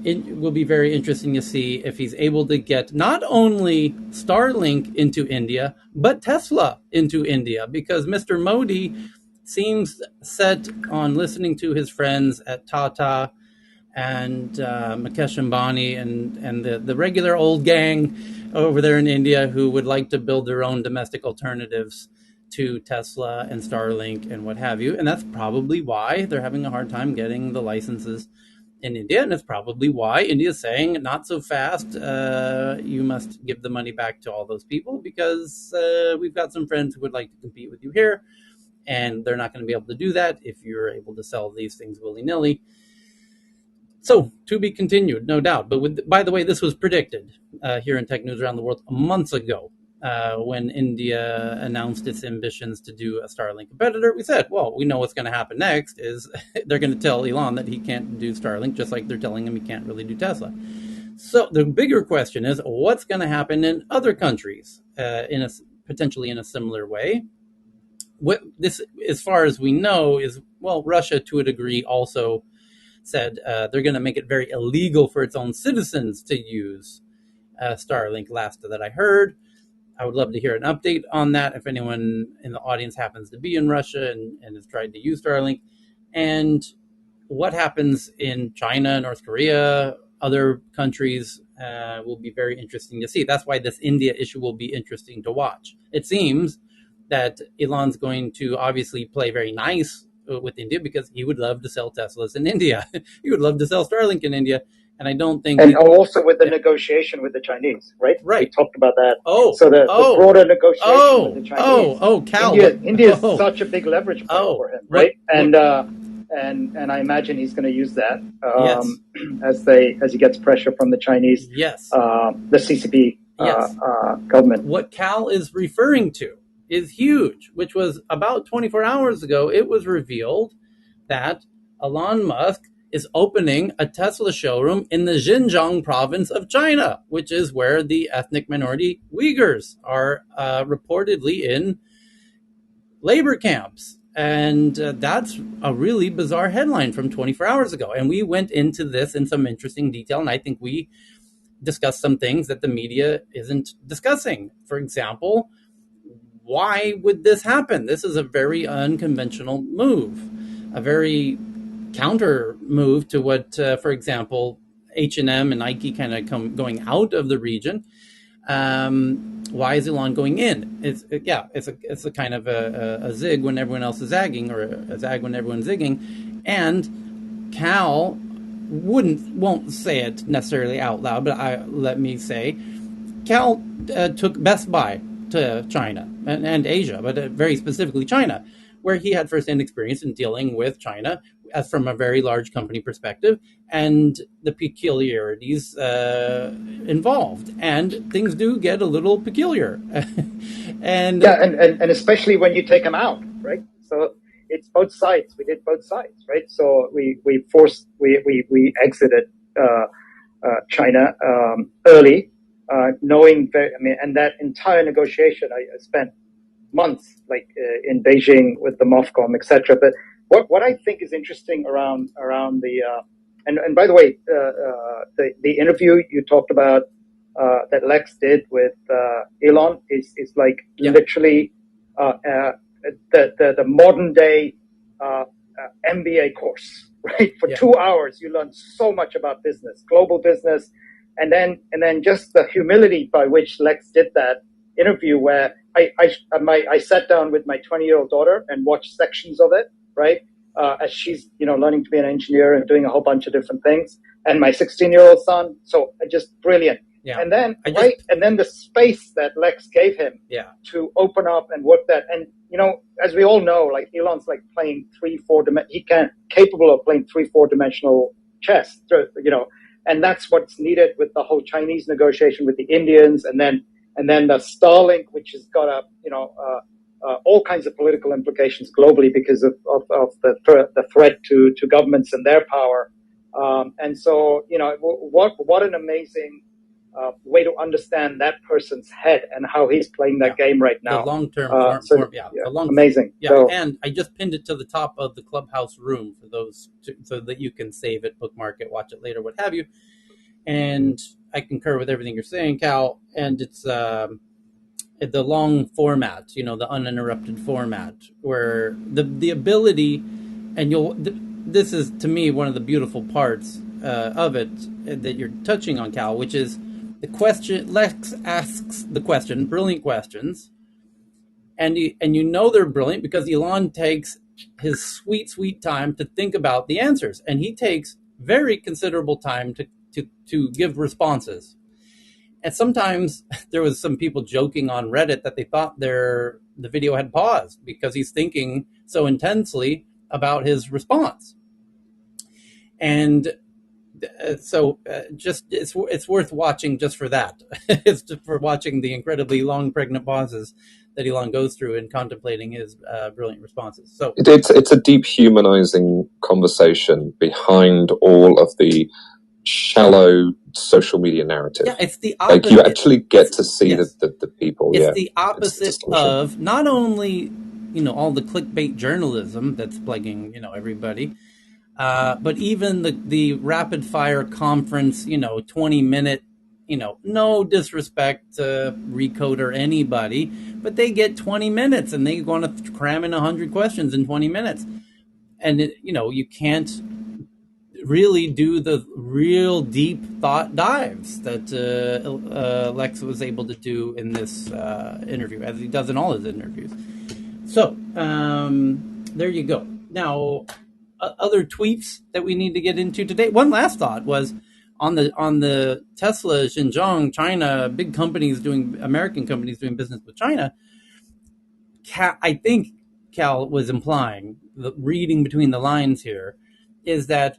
it will be very interesting to see if he's able to get not only Starlink into India, but Tesla into India, because Mr. Modi seems set on listening to his friends at Tata and Mukesh Ambani and the regular old gang over there in India who would like to build their own domestic alternatives to Tesla and Starlink and what have you. And that's probably why they're having a hard time getting the licenses in India, and it's probably why India is saying not so fast. You must give the money back to all those people, because we've got some friends who would like to compete with you here, and they're not going to be able to do that if you're able to sell these things willy-nilly. So, to be continued, no doubt. But by the way, this was predicted here in Tech News Around the World months ago. When India announced its ambitions to do a Starlink competitor, we said, well, we know what's going to happen next is they're going to tell Elon that he can't do Starlink, just like they're telling him he can't really do Tesla. So the bigger question is, what's going to happen in other countries potentially in a similar way? What this, as far as we know, is, well, Russia to a degree also said they're going to make it very illegal for its own citizens to use Starlink, last that I heard. I would love to hear an update on that if anyone in the audience happens to be in Russia and has tried to use Starlink. And what happens in China, North Korea, other countries will be very interesting to see. That's why this India issue will be interesting to watch. It seems that Elon's going to obviously play very nice with India, because he would love to sell Teslas in India. He would love to sell Starlink in India. And I don't think... And also with the negotiation with the Chinese, right? Right. We talked about that. Oh. So the broader negotiation with the Chinese. Cal. India is such a big leverage point for him, right? And I imagine he's going to use that as he gets pressure from the Chinese. Yes. The CCP government. What Cal is referring to is huge, which was about 24 hours ago. It was revealed that Elon Musk is opening a Tesla showroom in the Xinjiang province of China, which is where the ethnic minority Uyghurs are reportedly in labor camps. And that's a really bizarre headline from 24 hours ago. And we went into this in some interesting detail, and I think we discussed some things that the media isn't discussing. For example, why would this happen? This is a very unconventional move, a very counter move to what, for example, H&M and Nike kind of going out of the region. Why is Elon going in? It's a kind of a zig when everyone else is zagging, or a zag when everyone's zigging, and Cal won't say it necessarily out loud, but let me say, Cal took Best Buy to China and Asia, but very specifically China, where he had firsthand experience in dealing with China as from a very large company perspective and the peculiarities involved. And things do get a little peculiar. And especially when you take them out, right? So it's both sides. We did both sides, right? So we exited China early, knowing that, and that entire negotiation, I spent months in Beijing with the MOFCOM, etc. But what I think is interesting around the and by the way, the interview you talked about that Lex did with Elon is literally the modern day MBA course, right? For 2 hours, you learn so much about business, global business, and then just the humility by which Lex did that interview, where I sat down with my 20-year-old daughter and watched sections of it, right? As she's learning to be an engineer and doing a whole bunch of different things, and my 16-year-old son, so just brilliant. Yeah. And then and then the space that Lex gave him to open up and work that, and as we all know, Elon's playing 3-4 capable of playing 3-4 dimensional chess, and that's what's needed with the whole Chinese negotiation with the Indians, and then the Starlink, which has got all kinds of political implications globally because of the threat to governments and their power. And so, what an amazing way to understand that person's head and how he's playing that game right now. The long-term amazing. Yeah, so, and I just pinned it to the top of the Clubhouse room for those so that you can save it, bookmark it, watch it later, what have you. And I concur with everything you're saying, Cal. And it's the long format, the uninterrupted format, where the ability, and this is to me one of the beautiful parts of it that you're touching on, Cal, which is the question. Lex asks the question, brilliant questions, and they're brilliant because Elon takes his sweet time to think about the answers, and he takes very considerable time to give responses. And sometimes there was some people joking on Reddit that they thought the video had paused because he's thinking so intensely about his response. And so just it's worth watching just for that. It's just for watching the incredibly long pregnant pauses that Elon goes through in contemplating his brilliant responses. So it's a deep humanizing conversation behind all of the shallow social media narrative. Yeah, it's the opposite. You actually get to see the people. It's the opposite of not only all the clickbait journalism that's plaguing everybody, but even the rapid fire conference 20-minute, no disrespect to Recode or anybody, but they get 20 minutes and they want to cram in 100 questions in 20 minutes, and you can't really do the real deep thought dives that Lex was able to do in this interview, as he does in all his interviews. So there you go. Now, other tweets that we need to get into today. One last thought was on the Tesla Xinjiang, China, big companies American companies doing business with China. I think Cal was implying, reading between the lines here, is that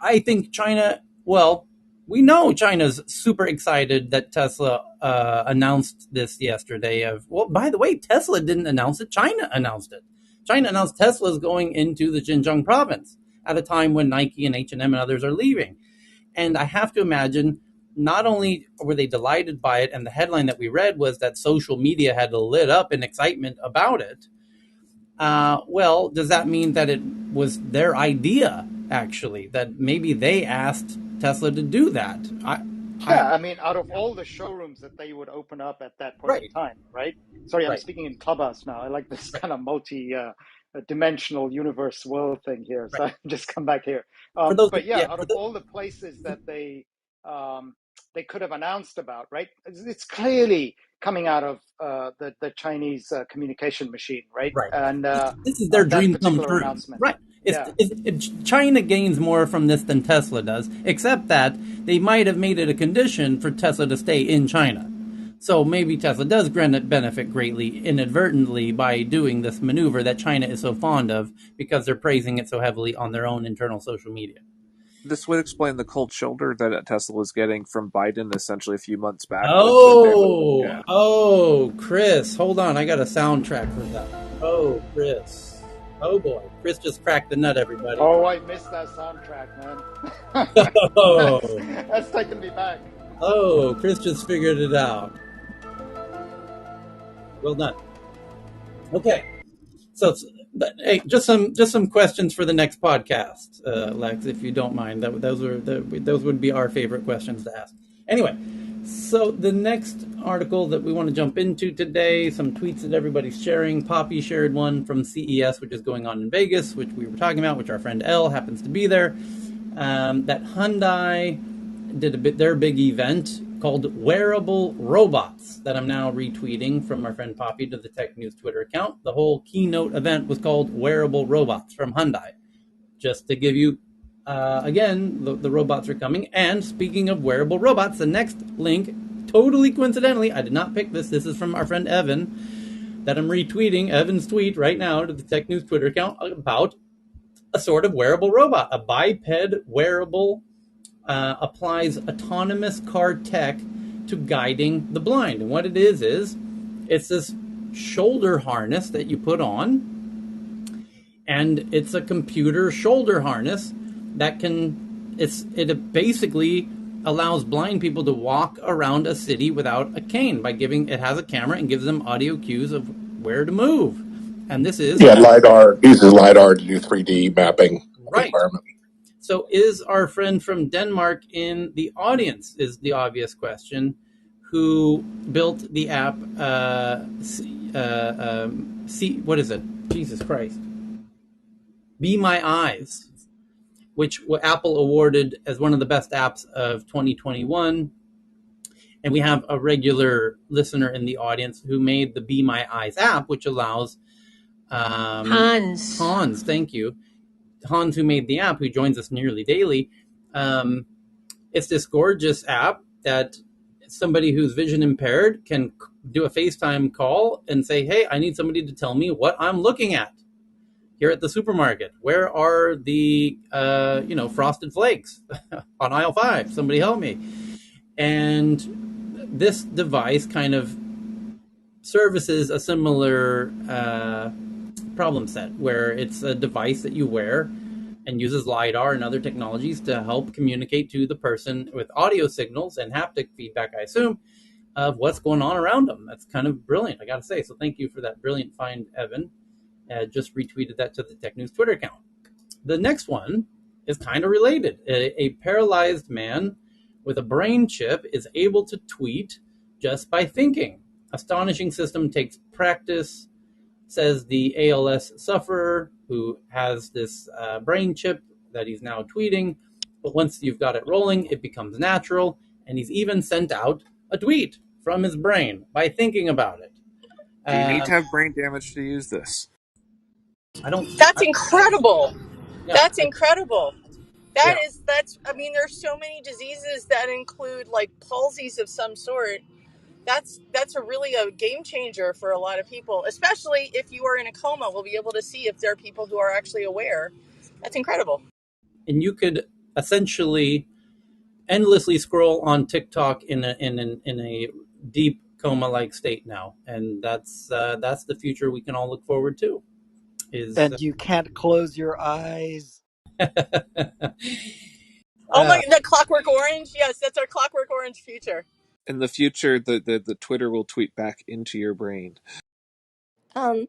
I think China, well, we know China's super excited that Tesla announced this yesterday. By the way, Tesla didn't announce it. China announced it. China announced Tesla's going into the Xinjiang province at a time when Nike and H&M and others are leaving. And I have to imagine, not only were they delighted by it, and the headline that we read was that social media had lit up in excitement about it. Well, does that mean that it was their idea, actually, that maybe they asked Tesla to do that? I mean, out of all the showrooms that they would open up at that point in time, right? Sorry, I'm speaking in Clubhouse now. I like this kind of multi-dimensional universe world thing here. So I just come back here. Out of all the places that they they could have announced about, right? It's clearly coming out of the Chinese communication machine, right? Right. And This is their that dream come particular true. announcement. Right. Yeah. China gains more from this than Tesla does, except that they might have made it a condition for Tesla to stay in China. So maybe Tesla does benefit greatly inadvertently by doing this maneuver that China is so fond of because they're praising it so heavily on their own internal social media. This would explain the cold shoulder that Tesla was getting from Biden essentially a few months back Oh, Chris, hold on. I got a soundtrack for that. Oh, Chris. Oh, boy. Chris just cracked the nut, everybody. Oh, I missed that soundtrack, man. Oh, That's taking me back. oh, Chris just figured it out. Well done. Okay. So, hey, just some questions for the next podcast, Lex, if you don't mind. Those would be our favorite questions to ask. Anyway, so the next article that we want to jump into today, some tweets that everybody's sharing. Poppy shared one from CES, which is going on in Vegas, which we were talking about, which our friend Elle happens to be there. That Hyundai did their big event called Wearable Robots that I'm now retweeting from our friend Poppy to the Tech News Twitter account. The whole keynote event was called Wearable Robots from Hyundai. Just to give you, again, the robots are coming. And speaking of wearable robots, the next link, totally coincidentally, I did not pick this. This is from our friend Evan that I'm retweeting Evan's tweet right now to the Tech News Twitter account about a sort of wearable robot, a biped wearable applies autonomous car tech to guiding the blind. And what it is it's this shoulder harness that you put on, and it's a computer shoulder harness that it basically allows blind people to walk around a city without a cane by it has a camera and gives them audio cues of where to move. And this is LiDAR uses LiDAR to do 3D mapping of the environment. So is our friend from Denmark in the audience, is the obvious question, who built the app, what is it? Jesus Christ. Be My Eyes, which Apple awarded as one of the best apps of 2021. And we have a regular listener in the audience who made the Be My Eyes app, which allows Hans, thank you. Hans, who made the app, who joins us nearly daily. It's this gorgeous app that somebody who's vision impaired can do a FaceTime call and say, hey, I need somebody to tell me what I'm looking at here at the supermarket. Where are the, frosted flakes on aisle 5? Somebody help me. And this device kind of services a similar problem set where it's a device that you wear and uses LiDAR and other technologies to help communicate to the person with audio signals and haptic feedback, I assume, of what's going on around them. That's kind of brilliant, I got to say. So thank you for that brilliant find, Evan. Just retweeted that to the Tech News Twitter account. The next one is kind of related. A paralyzed man with a brain chip is able to tweet just by thinking. Astonishing system takes practice, says the ALS sufferer who has this brain chip that he's now tweeting. But once you've got it rolling, it becomes natural. And he's even sent out a tweet from his brain by thinking about it. Do you need to have brain damage to use this? That's incredible. Yeah, That's incredible. I mean, there's so many diseases that include like palsies of some sort. That's a game changer for a lot of people, especially if you are in a coma. We'll be able to see if there are people who are actually aware. That's incredible. And you could essentially endlessly scroll on TikTok in a deep coma-like state now, and that's the future we can all look forward to. And you can't close your eyes. Oh my, the Clockwork Orange. Yes, that's our Clockwork Orange future. In the future, the Twitter will tweet back into your brain. And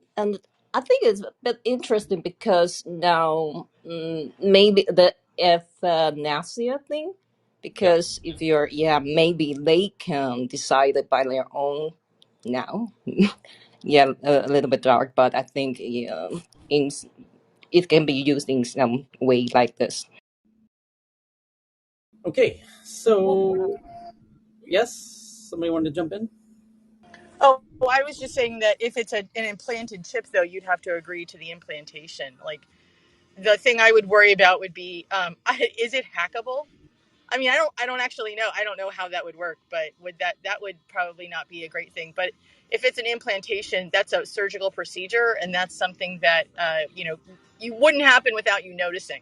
I think it's a bit interesting because now maybe the euthanasia thing, because if you're, maybe they can decide it by their own now. Yeah, a little bit dark, but I think it can be used in some way like this. Okay, so Yes, somebody wanted to jump in? Oh, I was just saying that if it's an implanted chip, though, you'd have to agree to the implantation. Like, the thing I would worry about would be, is it hackable? I mean, I don't actually know. I don't know how that would work, but that would probably not be a great thing. But if it's an implantation, that's a surgical procedure, and that's something that you wouldn't happen without you noticing.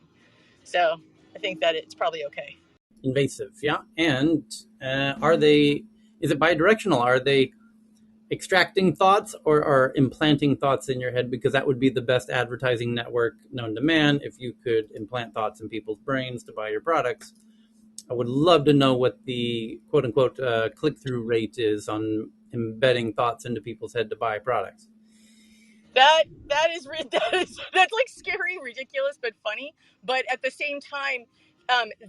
So I think that it's probably okay. Invasive, yeah. And is it bidirectional? Are they extracting thoughts or implanting thoughts in your head? Because that would be the best advertising network known to man if you could implant thoughts in people's brains to buy your products. I would love to know what the quote unquote click-through rate is on embedding thoughts into people's head to buy products. That's like scary, ridiculous, but funny. But at the same time,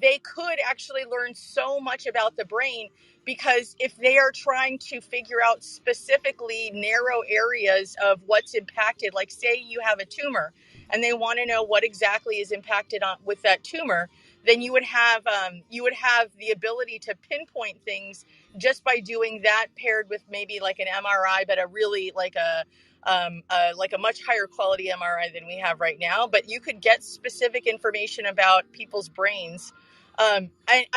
they could actually learn so much about the brain, because if they are trying to figure out specifically narrow areas of what's impacted, like say you have a tumor and they want to know what exactly is impacted on with that tumor, then you would have the ability to pinpoint things just by doing that, paired with maybe like an MRI, but a really like a much higher quality MRI than we have right now. But you could get specific information about people's brains. I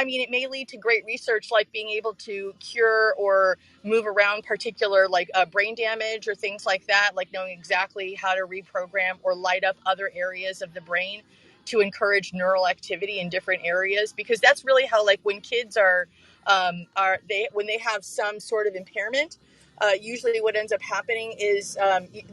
mean, it may lead to great research, like being able to cure or move around particular like brain damage or things like that, like knowing exactly how to reprogram or light up other areas of the brain to encourage neural activity in different areas. Because that's really how, like, when kids when they have some sort of impairment, usually what ends up happening is,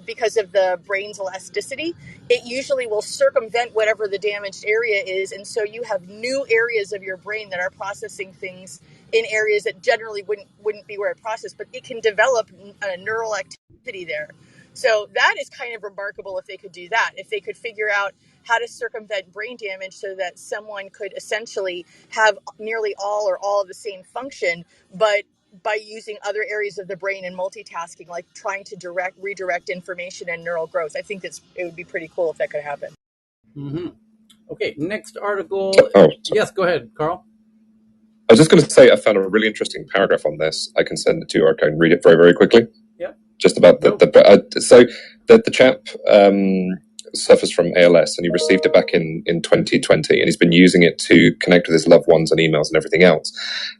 because of the brain's elasticity, it usually will circumvent whatever the damaged area is. And so you have new areas of your brain that are processing things in areas that generally wouldn't be where it processed, but it can develop neural activity there. So that is kind of remarkable if they could do that, if they could figure out how to circumvent brain damage so that someone could essentially have nearly all or all of the same function, but by using other areas of the brain and multitasking, like trying to redirect information and neural growth. I think it would be pretty cool if that could happen. Mm-hmm. Okay, next article. Yes, go ahead, Carl. I was just going to say I found a really interesting paragraph on this. I can send it to you, or I can read it very, very quickly. Yeah. Just about the chap suffers from ALS, and he received it back in 2020, and he's been using it to connect with his loved ones and emails and everything else.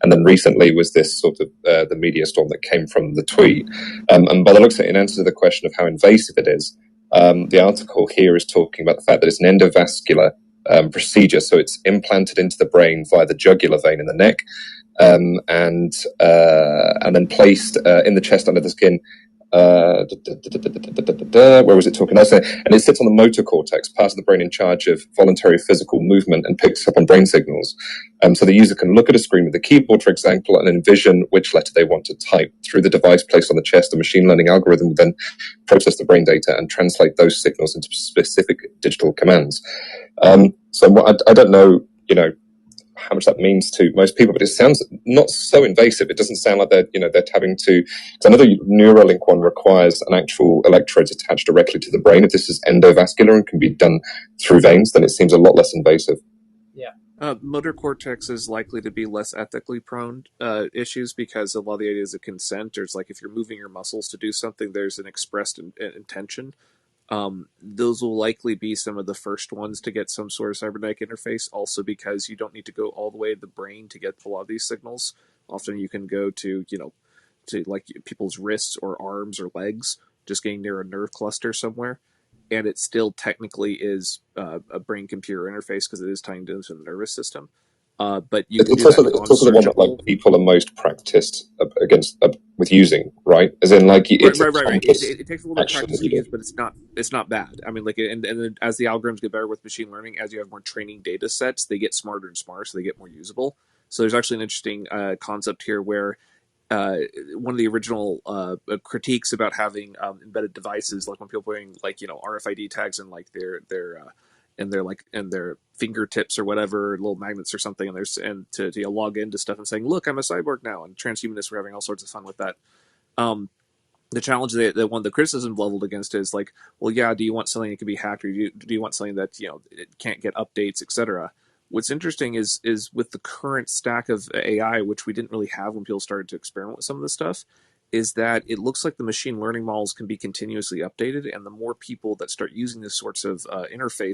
And then recently was this sort of the media storm that came from the tweet. And by the looks of it, in answer to the question of how invasive it is, the article here is talking about the fact that it's an endovascular procedure, so it's implanted into the brain via the jugular vein in the neck, and then placed in the chest under the skin. Where was it talking? And it sits on the motor cortex, part of the brain in charge of voluntary physical movement, and picks up on brain signals. So the user can look at a screen with a keyboard, for example, and envision which letter they want to type. Through the device placed on the chest, the machine learning algorithm will then process the brain data and translate those signals into specific digital commands. So I don't know, how much that means to most people, but it sounds not so invasive. It doesn't sound like they're having to. So another Neuralink one requires an actual electrodes attached directly to the brain. If this is endovascular and can be done through veins, then it seems a lot less invasive. Yeah. Motor cortex is likely to be less ethically prone issues, because a lot of the ideas of consent, there's like, if you're moving your muscles to do something, there's an expressed intention. Those will likely be some of the first ones to get some sort of cybernetic interface, also because you don't need to go all the way to the brain to get a lot of these signals. Often you can go to like people's wrists or arms or legs, just getting near a nerve cluster somewhere, and it still technically is a brain computer interface because it is tying into the nervous system. But you can do that it's also the one that, like, people are most practiced against with using, right? As in, like, it's right. It takes a little bit of practice to use, but it's not bad. I mean, like, and then as the algorithms get better with machine learning, as you have more training data sets, they get smarter and smarter, so they get more usable. So there's actually an interesting concept here where one of the original critiques about having embedded devices, like when people are putting, like, RFID tags in, like, their fingertips or whatever, little magnets or something, and to log into stuff and saying, "Look, I'm a cyborg now," and transhumanists were having all sorts of fun with that. The challenge that one of the criticism leveled against is like, well, yeah, do you want something that can be hacked, or do you want something that it can't get updates, etc.? What's interesting is with the current stack of AI, which we didn't really have when people started to experiment with some of this stuff, is that it looks like the machine learning models can be continuously updated, and the more people that start using this sorts of interface